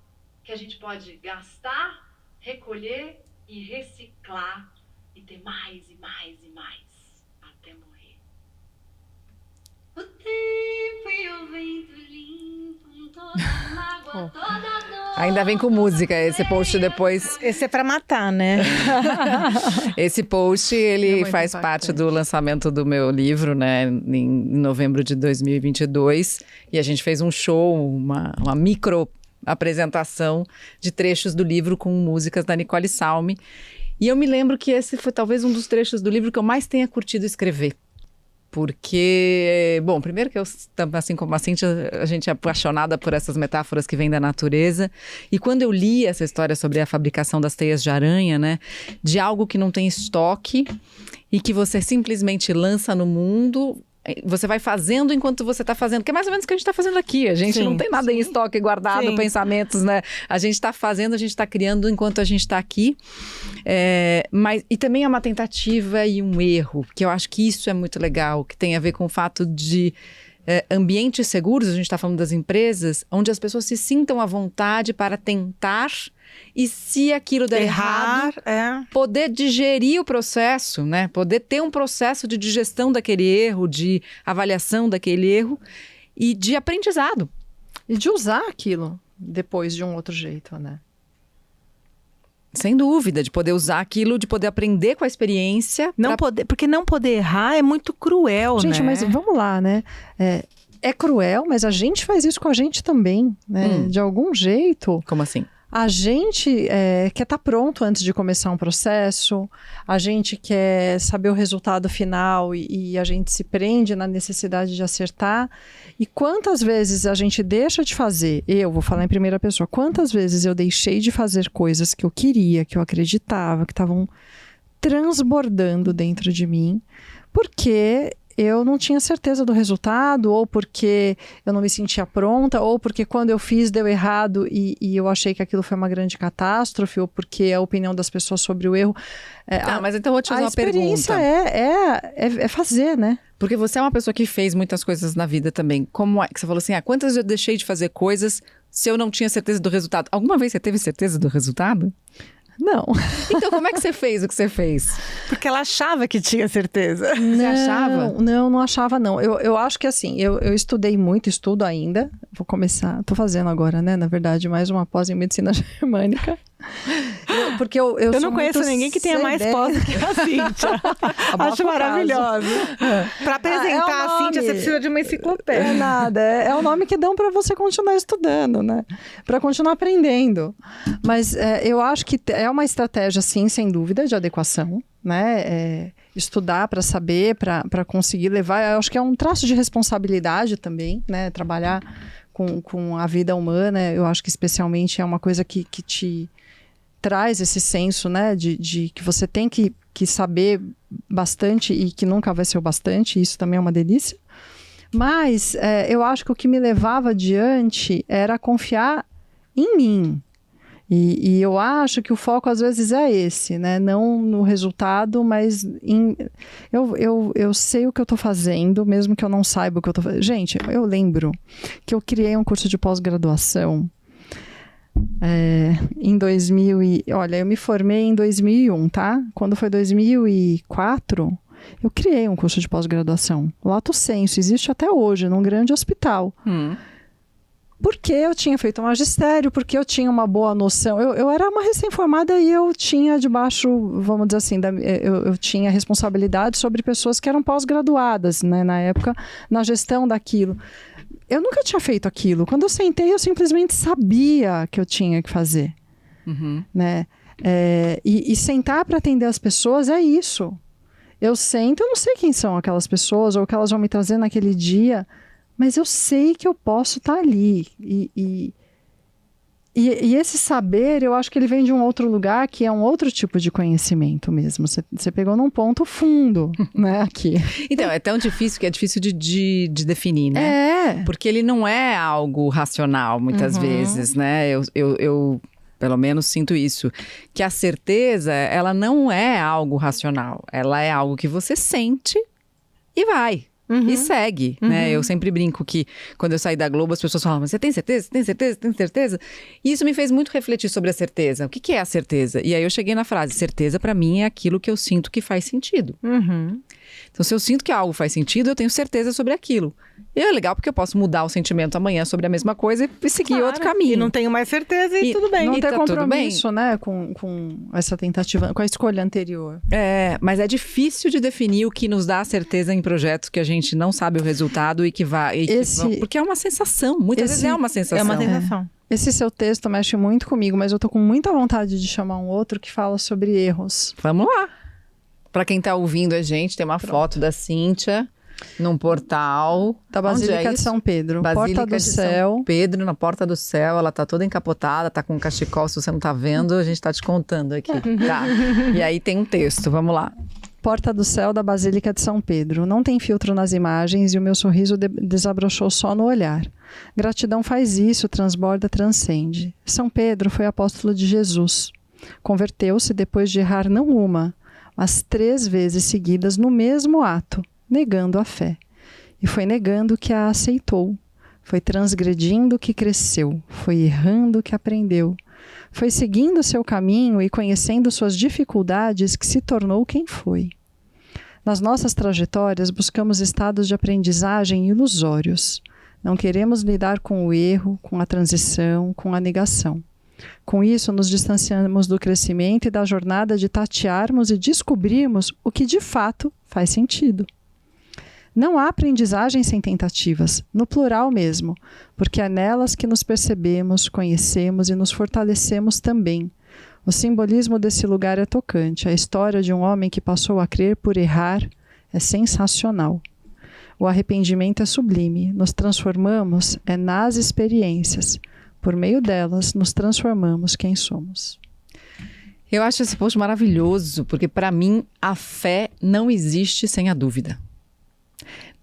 que a gente pode gastar, recolher e reciclar e ter mais e mais e mais até morrer. O tempo e o vento limpam toda a mágoa, toda a dor. Ainda vem com música esse post depois. Esse é pra matar, né? Esse post, ele faz parte do lançamento do meu livro, né, em novembro de 2022. E a gente fez um show, uma micro apresentação de trechos do livro com músicas da Nicole Salmi. E eu me lembro que esse foi talvez um dos trechos do livro que eu mais tenha curtido escrever. Porque, bom, primeiro que eu, assim como a Cíntia, a gente é apaixonada por essas metáforas que vêm da natureza. E quando eu li essa história sobre a fabricação das teias de aranha, né, de algo que não tem estoque e que você simplesmente lança no mundo, você vai fazendo enquanto você está fazendo, que é mais ou menos o que a gente está fazendo aqui. A gente não tem nada em estoque guardado, pensamentos, né? A gente está fazendo, a gente está criando enquanto a gente está aqui. E também é uma tentativa e um erro, que eu acho que isso é muito legal, que tem a ver com o fato de ambientes seguros, a gente está falando das empresas, onde as pessoas se sintam à vontade para tentar e se aquilo der errado, poder digerir o processo, né? Poder ter um processo de digestão daquele erro, de avaliação daquele erro e de aprendizado. E de usar aquilo depois de um outro jeito, né? Sem dúvida, de poder usar aquilo, de poder aprender com a experiência. Porque não poder errar é muito cruel, né? Gente, mas vamos lá, né? É cruel, mas a gente faz isso com a gente também, né? De algum jeito. Como assim? A gente quer estar pronto antes de começar um processo, a gente quer saber o resultado final e a gente se prende na necessidade de acertar. E quantas vezes a gente deixa de fazer, eu vou falar em primeira pessoa, quantas vezes eu deixei de fazer coisas que eu queria, que eu acreditava, que estavam transbordando dentro de mim, porque eu não tinha certeza do resultado, ou porque eu não me sentia pronta, ou porque quando eu fiz deu errado e eu achei que aquilo foi uma grande catástrofe, ou porque a opinião das pessoas sobre o erro... mas então eu vou te fazer uma pergunta. A experiência é fazer, né? Porque você é uma pessoa que fez muitas coisas na vida também. Como é que você falou assim, quantas vezes eu deixei de fazer coisas se eu não tinha certeza do resultado? Alguma vez você teve certeza do resultado? Não. Então, como é que você fez o que você fez? Porque ela achava que tinha certeza. Você achava? Não achava, não. Eu acho que assim, eu estudei muito, estudo ainda. Vou começar, tô fazendo agora, né? Na verdade, mais uma pós em medicina germânica. Eu não conheço ninguém que tenha mais pós do que a Cíntia. Acho maravilhosa. Para apresentar a Cíntia, você precisa de uma enciclopédia. É nada, é o nome que dão para você continuar estudando, né? Para continuar aprendendo. Mas eu acho que é uma estratégia, sim, sem dúvida, de adequação, né? Estudar para saber, para conseguir levar. Eu acho que é um traço de responsabilidade também, né? Trabalhar com a vida humana, eu acho que especialmente é uma coisa que te traz esse senso, né, de que você tem que saber bastante e que nunca vai ser o bastante, isso também é uma delícia. Mas eu acho que o que me levava adiante era confiar em mim. E eu acho que o foco às vezes é esse, né? Não no resultado, mas eu sei o que eu estou fazendo, mesmo que eu não saiba o que eu estou fazendo. Gente, eu lembro que eu criei um curso de pós-graduação em 2000 olha, eu me formei em 2001, tá? Quando foi 2004, eu criei um curso de pós-graduação. Lato Sensu, existe até hoje, num grande hospital. Porque eu tinha feito um magistério, porque eu tinha uma boa noção. Eu era uma recém-formada e eu tinha debaixo, vamos dizer assim, eu tinha responsabilidade sobre pessoas que eram pós-graduadas, né, na época, na gestão daquilo. Eu nunca tinha feito aquilo. Quando eu sentei, eu simplesmente sabia que eu tinha que fazer. Né? E sentar para atender as pessoas é isso. Eu sento, eu não sei quem são aquelas pessoas ou o que elas vão me trazer naquele dia, mas eu sei que eu posso estar ali. E esse saber, eu acho que ele vem de um outro lugar, que é um outro tipo de conhecimento mesmo. Você pegou num ponto fundo, né, aqui. Então, é tão difícil que é difícil de definir, né? Porque ele não é algo racional, muitas vezes, né? Eu pelo menos sinto isso. Que a certeza, ela não é algo racional. Ela é algo que você sente e vai. E segue, né? Eu sempre brinco que quando eu saí da Globo, as pessoas falam, mas você tem certeza? Tem certeza? Tem certeza? E isso me fez muito refletir sobre a certeza. O que é a certeza? E aí eu cheguei na frase, certeza pra mim é aquilo que eu sinto que faz sentido. Então, se eu sinto que algo faz sentido, eu tenho certeza sobre aquilo. E é legal porque eu posso mudar o sentimento amanhã sobre a mesma coisa e seguir outro caminho. E não tenho mais certeza e tudo bem. Não ter tá compromisso, né, com essa tentativa, com a escolha anterior. Mas é difícil de definir o que nos dá certeza em projetos que a gente não sabe o resultado e que vai... porque é uma sensação, muitas vezes é uma sensação. É uma sensação. Esse seu texto mexe muito comigo, mas eu tô com muita vontade de chamar um outro que fala sobre erros. Vamos lá. Pra quem tá ouvindo a gente, tem uma foto da Cíntia num portal da Basílica de São Pedro, Basílica Porta do de Céu. São Pedro, na Porta do Céu. Ela tá toda encapotada, tá com um cachecol. Se você não tá vendo, a gente tá te contando aqui, tá? E aí tem um texto, vamos lá. Porta do céu da Basílica de São Pedro. Não tem filtro nas imagens e o meu sorriso desabrochou só no olhar. Gratidão faz isso, transborda, transcende. São Pedro foi apóstolo de Jesus. Converteu-se depois de errar não uma, mas 3 vezes seguidas no mesmo ato, negando a fé. E foi negando que a aceitou. Foi transgredindo que cresceu. Foi errando que aprendeu. Foi seguindo seu caminho e conhecendo suas dificuldades que se tornou quem foi. Nas nossas trajetórias, buscamos estados de aprendizagem ilusórios. Não queremos lidar com o erro, com a transição, com a negação. Com isso, nos distanciamos do crescimento e da jornada de tatearmos e descobrirmos o que de fato faz sentido. Não há aprendizagem sem tentativas, no plural mesmo, porque é nelas que nos percebemos, conhecemos e nos fortalecemos também. O simbolismo desse lugar é tocante. A história de um homem que passou a crer por errar é sensacional. O arrependimento é sublime. Nos transformamos nas experiências. Por meio delas, nos transformamos quem somos. Eu acho esse post maravilhoso, porque para mim a fé não existe sem a dúvida.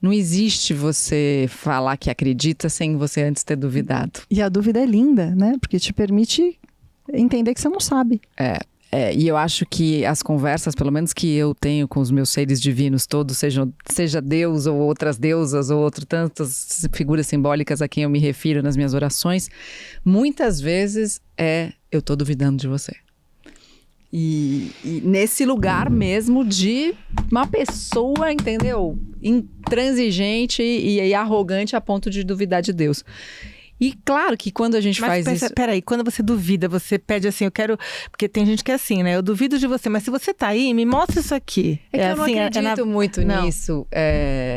Não existe você falar que acredita sem você antes ter duvidado. E a dúvida é linda, né? Porque te permite entender que você não sabe. E eu acho que as conversas, pelo menos que eu tenho com os meus seres divinos todos, seja Deus ou outras deusas ou tantas figuras simbólicas a quem eu me refiro nas minhas orações, muitas vezes eu tô duvidando de você. E nesse lugar mesmo de uma pessoa, entendeu? Intransigente e arrogante a ponto de duvidar de Deus. E claro que quando a gente faz isso... Peraí, quando você duvida, você pede assim, eu quero... Porque tem gente que é assim, né? Eu duvido de você, mas se você tá aí, me mostra isso aqui. É que eu assim, não acredito muito nisso.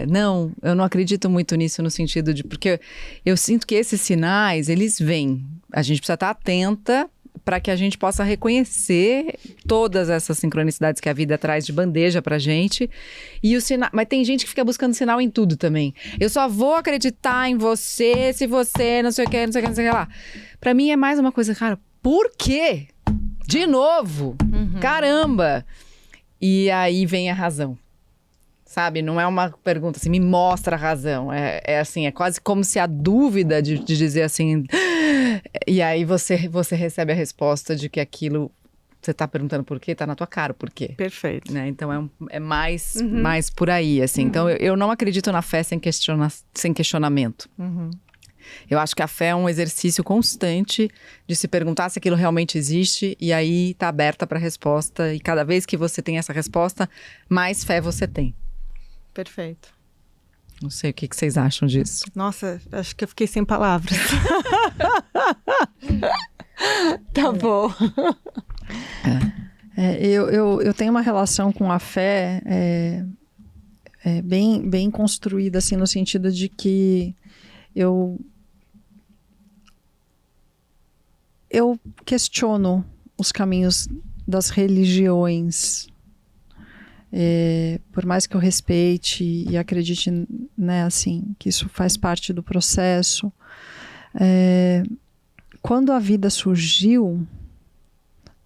Não, eu não acredito muito nisso no sentido de... Porque eu sinto que esses sinais, eles vêm. A gente precisa estar atenta para que a gente possa reconhecer todas essas sincronicidades que a vida traz de bandeja pra gente. E o sinal, mas tem gente que fica buscando sinal em tudo também. Eu só vou acreditar em você se você não sei o que, não sei o que, não sei o que lá. Pra mim é mais uma coisa, cara, por quê? De novo? Caramba! E aí vem a razão. Sabe? Não é uma pergunta assim, me mostra a razão. É assim, é quase como se a dúvida de dizer assim... E aí você recebe a resposta de que aquilo... Você tá perguntando por quê? Tá na tua cara, por quê? Perfeito. Né? Então é mais por aí, assim. Então eu não acredito na fé sem questionamento. Eu acho que a fé é um exercício constante de se perguntar se aquilo realmente existe e aí tá aberta para a resposta. E cada vez que você tem essa resposta, mais fé você tem. Perfeito. Não sei o que vocês acham disso. Nossa, acho que eu fiquei sem palavras. Tá bom. Eu tenho uma relação com a fé bem construída, assim, no sentido de que eu questiono os caminhos das religiões. Por mais que eu respeite e acredite, né, assim, que isso faz parte do processo, quando a vida surgiu,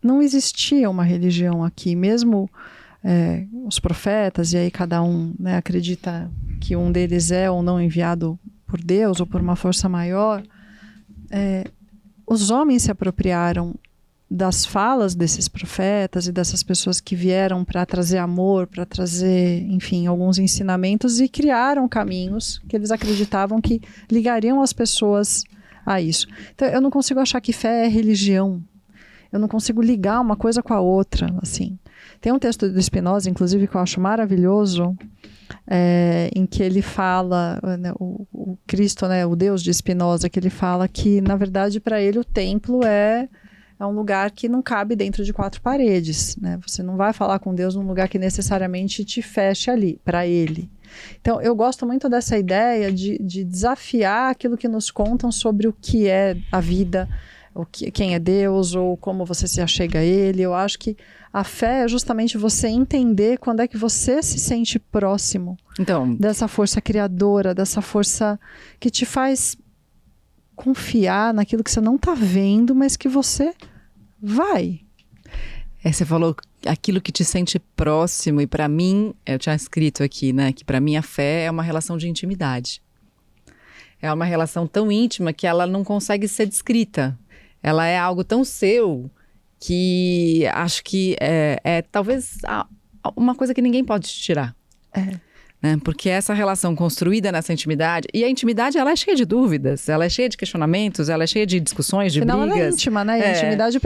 não existia uma religião aqui, mesmo os profetas, e aí cada um, né, acredita que um deles é ou não enviado por Deus ou por uma força maior, os homens se apropriaram das falas desses profetas e dessas pessoas que vieram para trazer amor, para trazer, enfim, alguns ensinamentos, e criaram caminhos que eles acreditavam que ligariam as pessoas a isso. Então, eu não consigo achar que fé é religião. Eu não consigo ligar uma coisa com a outra, assim. Tem um texto do Spinoza, inclusive, que eu acho maravilhoso, em que ele fala, né, o Cristo, né, o Deus de Spinoza, que ele fala que, na verdade, para ele o templo é um lugar que não cabe dentro de 4 paredes, né? Você não vai falar com Deus num lugar que necessariamente te feche ali, para ele. Então, eu gosto muito dessa ideia de desafiar aquilo que nos contam sobre o que é a vida, quem é Deus, ou como você se achega a ele. Eu acho que a fé é justamente você entender quando é que você se sente próximo dessa força criadora, dessa força que te faz confiar naquilo que você não está vendo, mas que você vai. Você falou aquilo que te sente próximo. E para mim, eu tinha escrito aqui, né, que para mim a fé é uma relação de intimidade. É uma relação tão íntima que ela não consegue ser descrita. Ela é algo tão seu que acho que é talvez uma coisa que ninguém pode te tirar. Né? Porque essa relação construída nessa intimidade, e a intimidade ela é cheia de dúvidas, ela é cheia de questionamentos, ela é cheia de discussões, de Afinal, brigas. ela é íntima, né? E a intimidade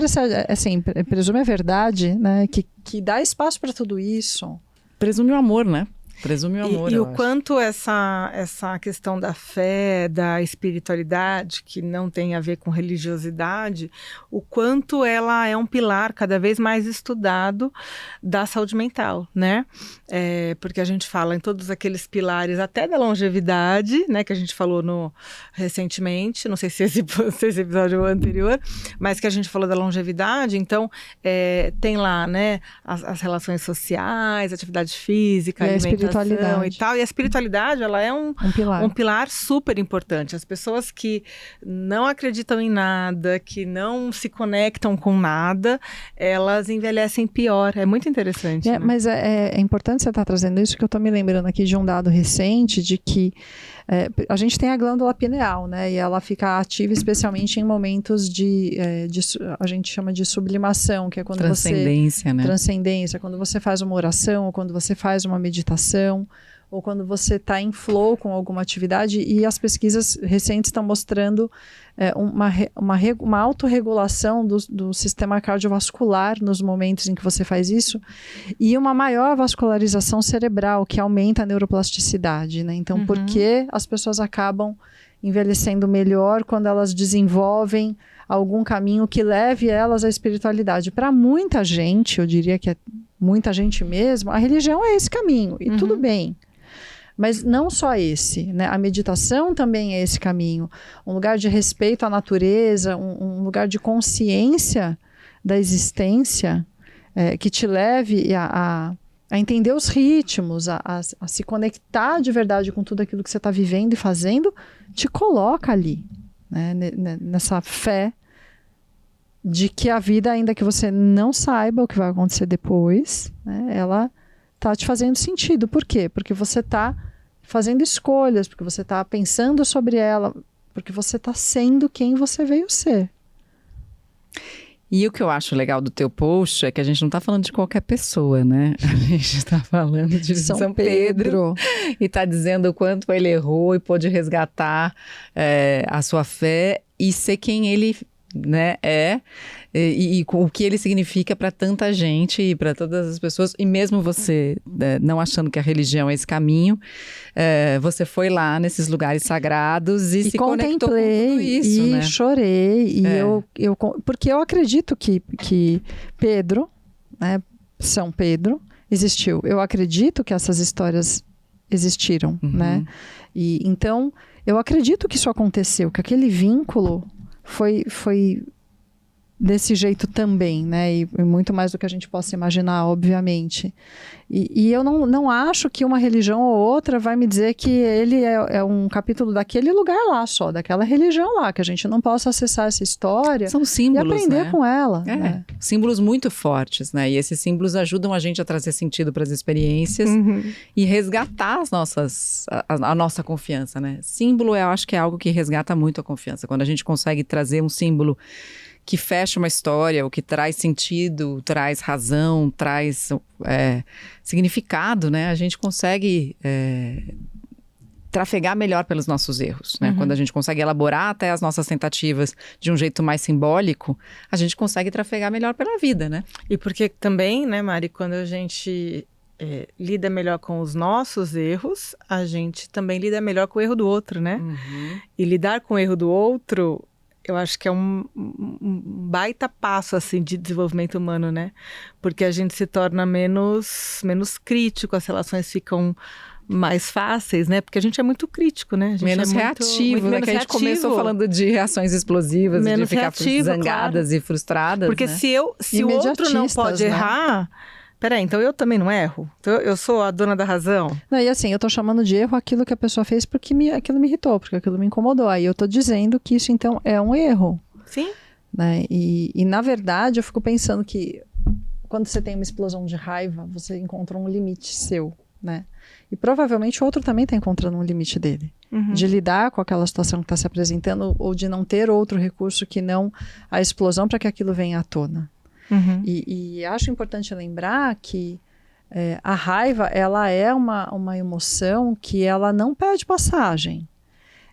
assim, presume a verdade, né? Que dá espaço para tudo isso. Presume o amor, né? Presume o amor. E o quanto essa questão da fé, da espiritualidade, que não tem a ver com religiosidade, o quanto ela é um pilar cada vez mais estudado da saúde mental, né? Porque a gente fala em todos aqueles pilares, até da longevidade, né? Que a gente falou recentemente, não sei se esse episódio é o anterior, mas que a gente falou da longevidade. Então, tem lá, né? As relações sociais, atividade física, alimentação e tal. E a espiritualidade, ela é um pilar super importante. As pessoas que não acreditam em nada, que não se conectam com nada, elas envelhecem pior. É muito interessante. Né? Mas é importante você estar trazendo isso, que eu estou me lembrando aqui de um dado recente, de que a gente tem a glândula pineal, né? E ela fica ativa especialmente em momentos a gente chama de sublimação, que é quando transcendência, né? Transcendência, quando você faz uma oração, ou quando você faz uma meditação, ou quando você está em flow com alguma atividade, e as pesquisas recentes estão mostrando uma autorregulação do sistema cardiovascular nos momentos em que você faz isso, e uma maior vascularização cerebral, que aumenta a neuroplasticidade, né? Então, por que as pessoas acabam envelhecendo melhor quando elas desenvolvem algum caminho que leve elas à espiritualidade? Para muita gente, eu diria que é muita gente mesmo, a religião é esse caminho, e tudo bem. Mas não só esse, né? A meditação também é esse caminho. Um lugar de respeito à natureza, um lugar de consciência da existência, que te leve a entender os ritmos, a se conectar de verdade com tudo aquilo que você está vivendo e fazendo, te coloca ali, né? Nessa fé de que a vida, ainda que você não saiba o que vai acontecer depois, né, ela está te fazendo sentido. Por quê? Porque você está fazendo escolhas, porque você está pensando sobre ela, porque você está sendo quem você veio ser. E o que eu acho legal do teu post é que a gente não está falando de qualquer pessoa, né? A gente está falando de São Pedro e está dizendo o quanto ele errou e pôde resgatar a sua fé e ser quem ele, né, e o que ele significa para tanta gente e para todas as pessoas. E mesmo você não achando que a religião é esse caminho, você foi lá nesses lugares sagrados e se conectou com tudo isso, e né? Chorei, e porque eu acredito que Pedro, né, São Pedro existiu. Eu acredito que essas histórias existiram, né? E então eu acredito que isso aconteceu, que aquele vínculo foi desse jeito também, né? E muito mais do que a gente possa imaginar, obviamente. E eu não acho que uma religião ou outra vai me dizer que ele é um capítulo daquele lugar lá só, daquela religião lá, que a gente não possa acessar essa história. São símbolos, e aprender, né, com ela. Né? Símbolos muito fortes, né? E esses símbolos ajudam a gente a trazer sentido para as experiências e resgatar a nossa confiança, né? Símbolo, eu acho que é algo que resgata muito a confiança. Quando a gente consegue trazer um símbolo que fecha uma história, ou que traz sentido, traz razão, traz significado, né? A gente consegue trafegar melhor pelos nossos erros, né? Quando a gente consegue elaborar até as nossas tentativas de um jeito mais simbólico, a gente consegue trafegar melhor pela vida, né? E porque também, né, Mari, quando a gente lida melhor com os nossos erros, a gente também lida melhor com o erro do outro, né? E lidar com o erro do outro, eu acho que é um baita passo, assim, de desenvolvimento humano, né? Porque a gente se torna menos crítico, as relações ficam mais fáceis, né? Porque a gente é muito crítico, né? A gente menos reativo, né? Que a gente começou falando de reações explosivas, menos de ficar zangadas, claro, e frustradas, porque né? se o outro não pode errar... Peraí, então eu também não erro? Então eu sou a dona da razão? Não, e assim, eu tô chamando de erro aquilo que a pessoa fez porque aquilo me irritou, porque aquilo me incomodou. Aí eu tô dizendo que isso, então, é um erro. Sim. Né? E na verdade, eu fico pensando que quando você tem uma explosão de raiva, você encontrou um limite seu, né? E provavelmente o outro também está encontrando um limite dele. De lidar com aquela situação que está se apresentando ou de não ter outro recurso que não a explosão para que aquilo venha à tona. E acho importante lembrar que a raiva, ela é uma emoção que ela não pede passagem.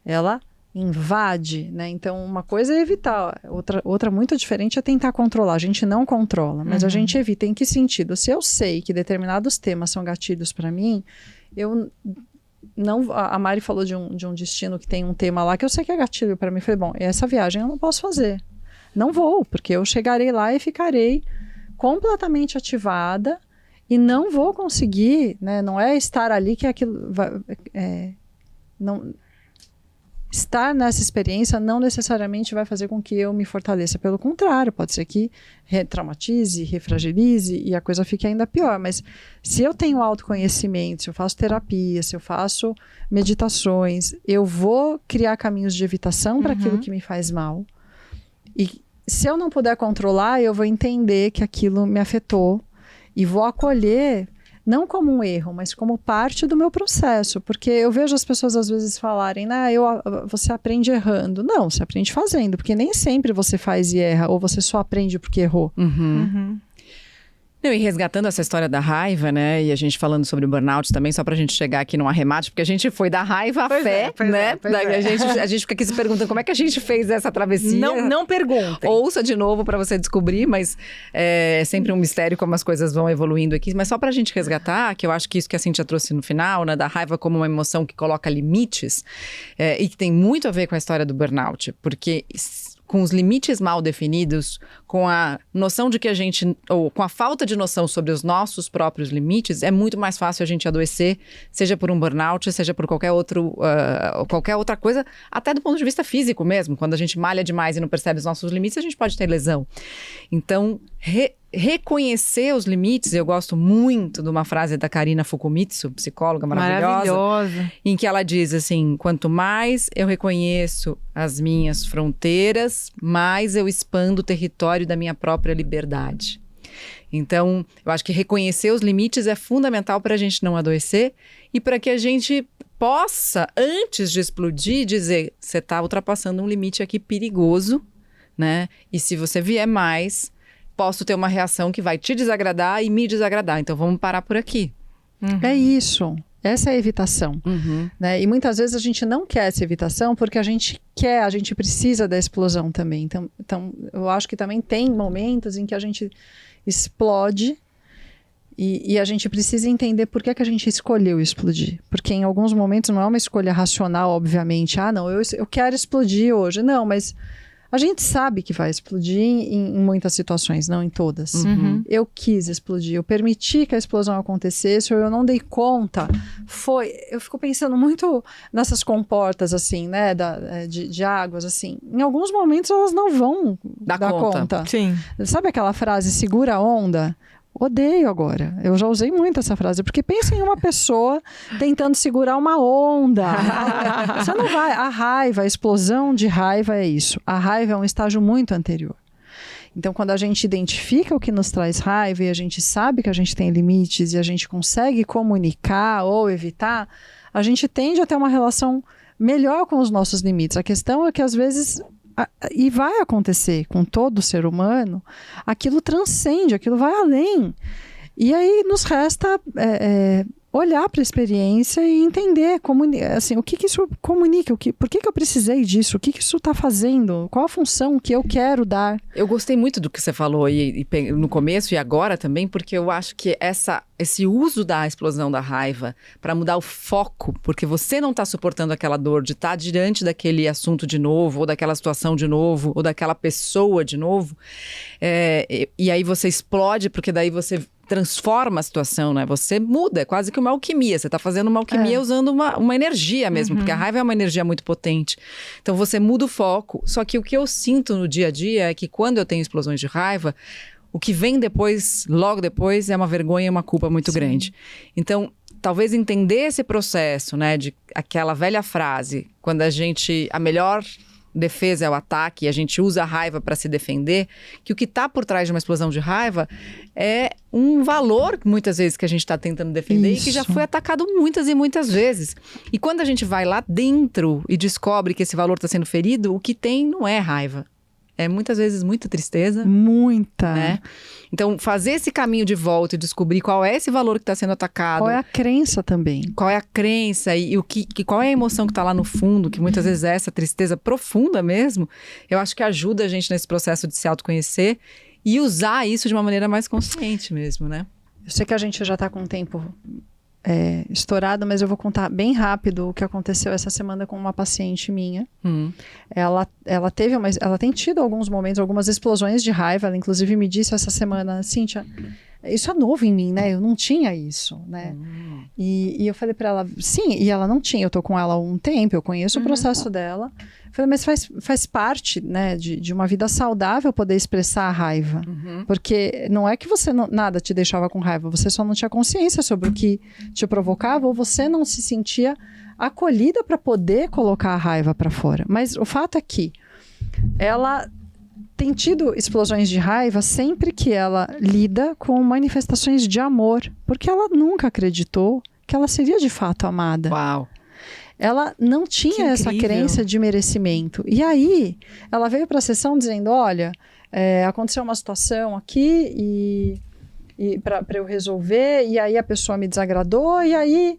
Ela invade, né? Então, uma coisa é evitar, outra muito diferente é tentar controlar. A gente não controla, mas a gente evita. Em que sentido? Se eu sei que determinados temas são gatilhos para mim, eu não... A Mari falou de um destino que tem um tema lá que eu sei que é gatilho para mim. Eu falei, bom, essa viagem eu não posso fazer. Não vou, porque eu chegarei lá e ficarei completamente ativada e não vou conseguir, né? Não é estar ali que aquilo... não... Estar nessa experiência não necessariamente vai fazer com que eu me fortaleça. Pelo contrário, pode ser que retraumatize, refragilize e a coisa fique ainda pior. Mas se eu tenho autoconhecimento, se eu faço terapia, se eu faço meditações, eu vou criar caminhos de evitação para aquilo que me faz mal. E se eu não puder controlar, eu vou entender que aquilo me afetou e vou acolher... Não como um erro, mas como parte do meu processo. Porque eu vejo as pessoas às vezes falarem, você aprende errando. Não, você aprende fazendo, porque nem sempre você faz e erra, ou você só aprende porque errou. Não, e resgatando essa história da raiva, né? E a gente falando sobre o burnout também, só pra gente chegar aqui num arremate, porque a gente foi da raiva à fé, né? A gente fica aqui se perguntando como é que a gente fez essa travessia. Não perguntem. Ouça de novo pra você descobrir, mas é sempre um mistério como as coisas vão evoluindo aqui. Mas só pra gente resgatar, que eu acho que isso que a Cíntia trouxe no final, né? Da raiva como uma emoção que coloca limites, e que tem muito a ver com a história do burnout, porque... com os limites mal definidos, com a noção de que a gente, ou com a falta de noção sobre os nossos próprios limites, é muito mais fácil a gente adoecer, seja por um burnout, seja por qualquer outra coisa, até do ponto de vista físico mesmo. Quando a gente malha demais e não percebe os nossos limites, a gente pode ter lesão. Então, reconhecer os limites, eu gosto muito de uma frase da Karina Fukumitsu, psicóloga maravilhosa, em que ela diz assim, quanto mais eu reconheço as minhas fronteiras, mais eu expando o território da minha própria liberdade. Então, eu acho que reconhecer os limites é fundamental para a gente não adoecer e para que a gente possa, antes de explodir, dizer, você está ultrapassando um limite aqui perigoso, né? E se você vier mais... posso ter uma reação que vai te desagradar e me desagradar. Então, vamos parar por aqui. É isso. Essa é a evitação. Né? E muitas vezes a gente não quer essa evitação porque a gente precisa da explosão também. Então, eu acho que também tem momentos em que a gente explode e a gente precisa entender por que a gente escolheu explodir. Porque em alguns momentos não é uma escolha racional, obviamente. Não, eu quero explodir hoje. Não, mas... a gente sabe que vai explodir em muitas situações, não em todas. Eu quis explodir, eu permiti que a explosão acontecesse, ou eu não dei conta. Eu fico pensando muito nessas comportas, assim, né, de águas, assim. Em alguns momentos elas não vão dar conta. Sim. Sabe aquela frase, segura a onda? Odeio agora. Eu já usei muito essa frase, porque pensa em uma pessoa tentando segurar uma onda. Você não vai. A raiva, a explosão de raiva é isso. A raiva é um estágio muito anterior. Então, quando a gente identifica o que nos traz raiva e a gente sabe que a gente tem limites e a gente consegue comunicar ou evitar, a gente tende a ter uma relação melhor com os nossos limites. A questão é que, às vezes... e vai acontecer com todo ser humano, aquilo transcende, aquilo vai além. E aí nos resta olhar para a experiência e entender assim, o que isso comunica, por que eu precisei disso, o que isso está fazendo, qual a função que eu quero dar. Eu gostei muito do que você falou no começo e agora também, porque eu acho que esse uso da explosão da raiva para mudar o foco, porque você não está suportando aquela dor de estar diante daquele assunto de novo, ou daquela situação de novo, ou daquela pessoa de novo, e aí você explode, porque daí você transforma a situação, né? Você muda, é quase que uma alquimia. Você está fazendo uma alquimia usando uma energia mesmo, porque a raiva é uma energia muito potente. Então você muda o foco. Só que o que eu sinto no dia a dia é que quando eu tenho explosões de raiva, o que vem depois, logo depois, é uma vergonha e uma culpa muito grande. Então, talvez entender esse processo, né? De aquela velha frase, quando a melhor defesa é o ataque e a gente usa a raiva para se defender, que o que está por trás de uma explosão de raiva é um valor, muitas vezes, que a gente está tentando defender e que já foi atacado muitas e muitas vezes. E quando a gente vai lá dentro e descobre que esse valor está sendo ferido, o que tem não é raiva. É muitas vezes muita tristeza. Muita. Né? Então, fazer esse caminho de volta e descobrir qual é esse valor que está sendo atacado. Qual é a crença também. Qual é a crença e qual é a emoção que está lá no fundo, que muitas vezes é essa tristeza profunda mesmo. Eu acho que ajuda a gente nesse processo de se autoconhecer e usar isso de uma maneira mais consciente mesmo, né? Eu sei que a gente já está com o tempo estourado, mas eu vou contar bem rápido o que aconteceu essa semana com uma paciente minha. Ela tem tido alguns momentos, algumas explosões de raiva. Ela inclusive me disse essa semana, Cíntia, isso é novo em mim, né? Eu não tinha isso, né? E eu falei para ela, sim, e ela não tinha. Eu tô com ela há um tempo, eu conheço o processo dela. Eu falei, mas faz parte, né, de uma vida saudável poder expressar a raiva. Porque não é que você nada te deixava com raiva, você só não tinha consciência sobre o que te provocava ou você não se sentia acolhida para poder colocar a raiva para fora. Mas o fato é que ela tem tido explosões de raiva sempre que ela lida com manifestações de amor, porque ela nunca acreditou que ela seria de fato amada. Uau! Ela não tinha essa crença de merecimento. E aí, ela veio para a sessão dizendo, olha, aconteceu uma situação aqui e para eu resolver, e aí a pessoa me desagradou, e aí,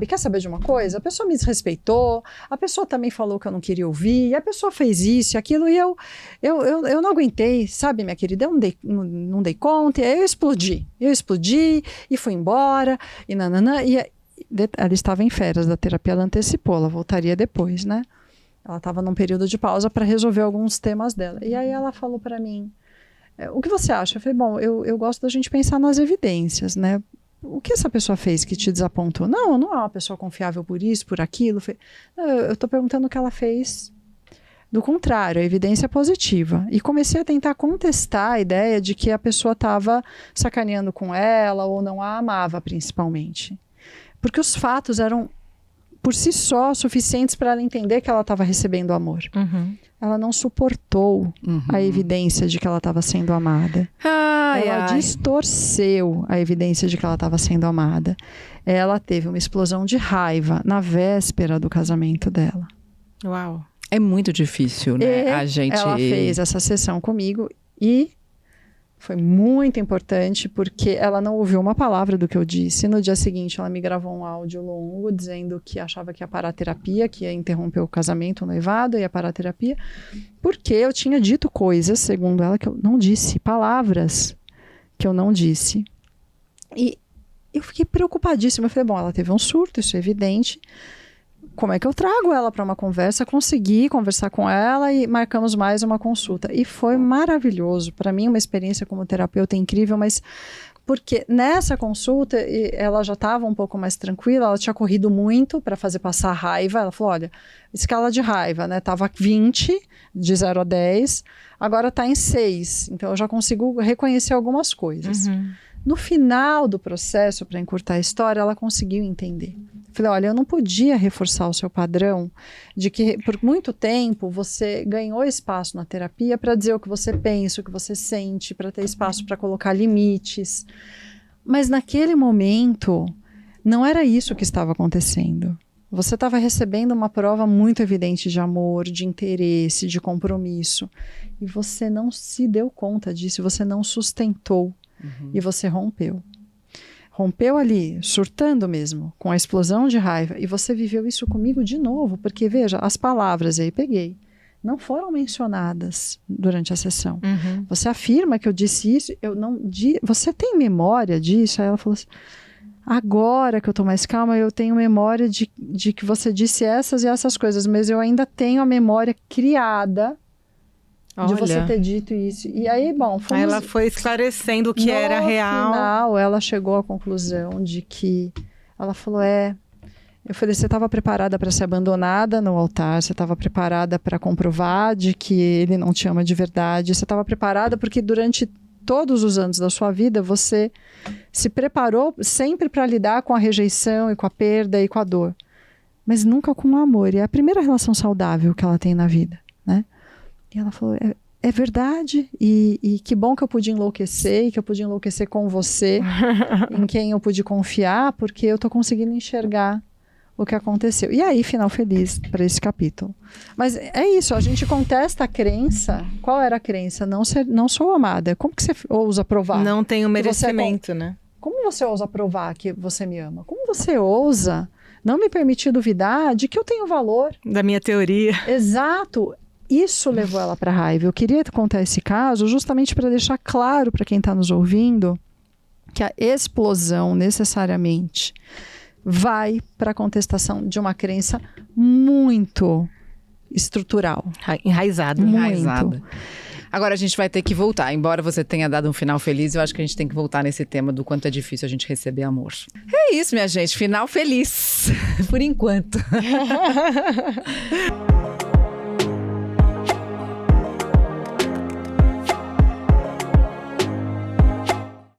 quer saber de uma coisa? A pessoa me desrespeitou, a pessoa também falou que eu não queria ouvir, e a pessoa fez isso e aquilo, e eu não aguentei, sabe, minha querida? Eu não dei conta, e aí eu explodi e fui embora, e nananã, e ela estava em férias da terapia, ela antecipou, ela voltaria depois, né? Ela estava num período de pausa para resolver alguns temas dela. E aí ela falou para mim, o que você acha? Eu falei, bom, eu gosto da gente pensar nas evidências, né? O que essa pessoa fez que te desapontou? Não é uma pessoa confiável por isso, por aquilo. Eu estou perguntando o que ela fez do contrário, a evidência é positiva. E comecei a tentar contestar a ideia de que a pessoa estava sacaneando com ela ou não a amava, principalmente. Porque os fatos eram, por si só, suficientes para ela entender que ela estava recebendo amor. Ela não suportou a evidência de que ela estava sendo amada. Ela distorceu a evidência de que ela estava sendo amada. Ela teve uma explosão de raiva na véspera do casamento dela. Uau! É muito difícil, né? Ela fez essa sessão comigo e foi muito importante porque ela não ouviu uma palavra do que eu disse. No dia seguinte, ela me gravou um áudio longo dizendo que achava que ia parar a terapia, que ia interromper o casamento, o noivado, ia parar a terapia, porque eu tinha dito coisas, segundo ela, que eu não disse, palavras que eu não disse. E eu fiquei preocupadíssima. Eu falei, bom, ela teve um surto, isso é evidente. Como é que eu trago ela para uma conversa? Consegui conversar com ela e marcamos mais uma consulta. E foi maravilhoso. Para mim, uma experiência como terapeuta incrível, mas porque nessa consulta ela já estava um pouco mais tranquila, ela tinha corrido muito para fazer passar a raiva. Ela falou, olha, escala de raiva, né? Tava 20, de 0 a 10, agora está em 6. Então eu já consigo reconhecer algumas coisas. No final do processo, para encurtar a história, ela conseguiu entender. Falei, olha, eu não podia reforçar o seu padrão de que por muito tempo você ganhou espaço na terapia para dizer o que você pensa, o que você sente, para ter espaço para colocar limites. Mas naquele momento, não era isso que estava acontecendo. Você estava recebendo uma prova muito evidente de amor, de interesse, de compromisso. E você não se deu conta disso, você não sustentou. E você rompeu. Rompeu ali, surtando mesmo, com a explosão de raiva. E você viveu isso comigo de novo, porque veja, as palavras, aí peguei, não foram mencionadas durante a sessão. Você afirma que eu disse isso, eu não você tem memória disso? Aí ela falou assim, agora que eu tô mais calma, eu tenho memória de que você disse essas e essas coisas, mas eu ainda tenho a memória criada de você ter dito isso. E aí, bom... Aí ela foi esclarecendo o que era real. No final, ela chegou à conclusão de que... Ela falou, eu falei, você estava preparada para ser abandonada no altar, você estava preparada para comprovar de que ele não te ama de verdade, você estava preparada porque durante todos os anos da sua vida, você se preparou sempre para lidar com a rejeição e com a perda e com a dor. mas nunca com amor. E é a primeira relação saudável que ela tem na vida, né? E ela falou, é verdade, e que bom que eu pude enlouquecer, e que eu pude enlouquecer com você, em quem eu pude confiar, porque eu tô conseguindo enxergar o que aconteceu. E aí, final feliz para esse capítulo. Mas é isso, a gente contesta a crença. Qual era a crença? Não sou amada. Como que você ousa provar? Não tem o Que você é merecimento, né? Como você ousa provar que você me ama? Como você ousa não me permitir duvidar de que eu tenho valor? Da minha teoria. Exato. Isso levou ela para a raiva. Eu queria contar esse caso justamente para deixar claro para quem está nos ouvindo que a explosão necessariamente vai para a contestação de uma crença muito estrutural. Enraizado. Enraizada. Agora a gente vai ter que voltar. Embora você tenha dado um final feliz, eu acho que a gente tem que voltar nesse tema do quanto é difícil a gente receber amor. É isso, minha gente. Final feliz. Por enquanto.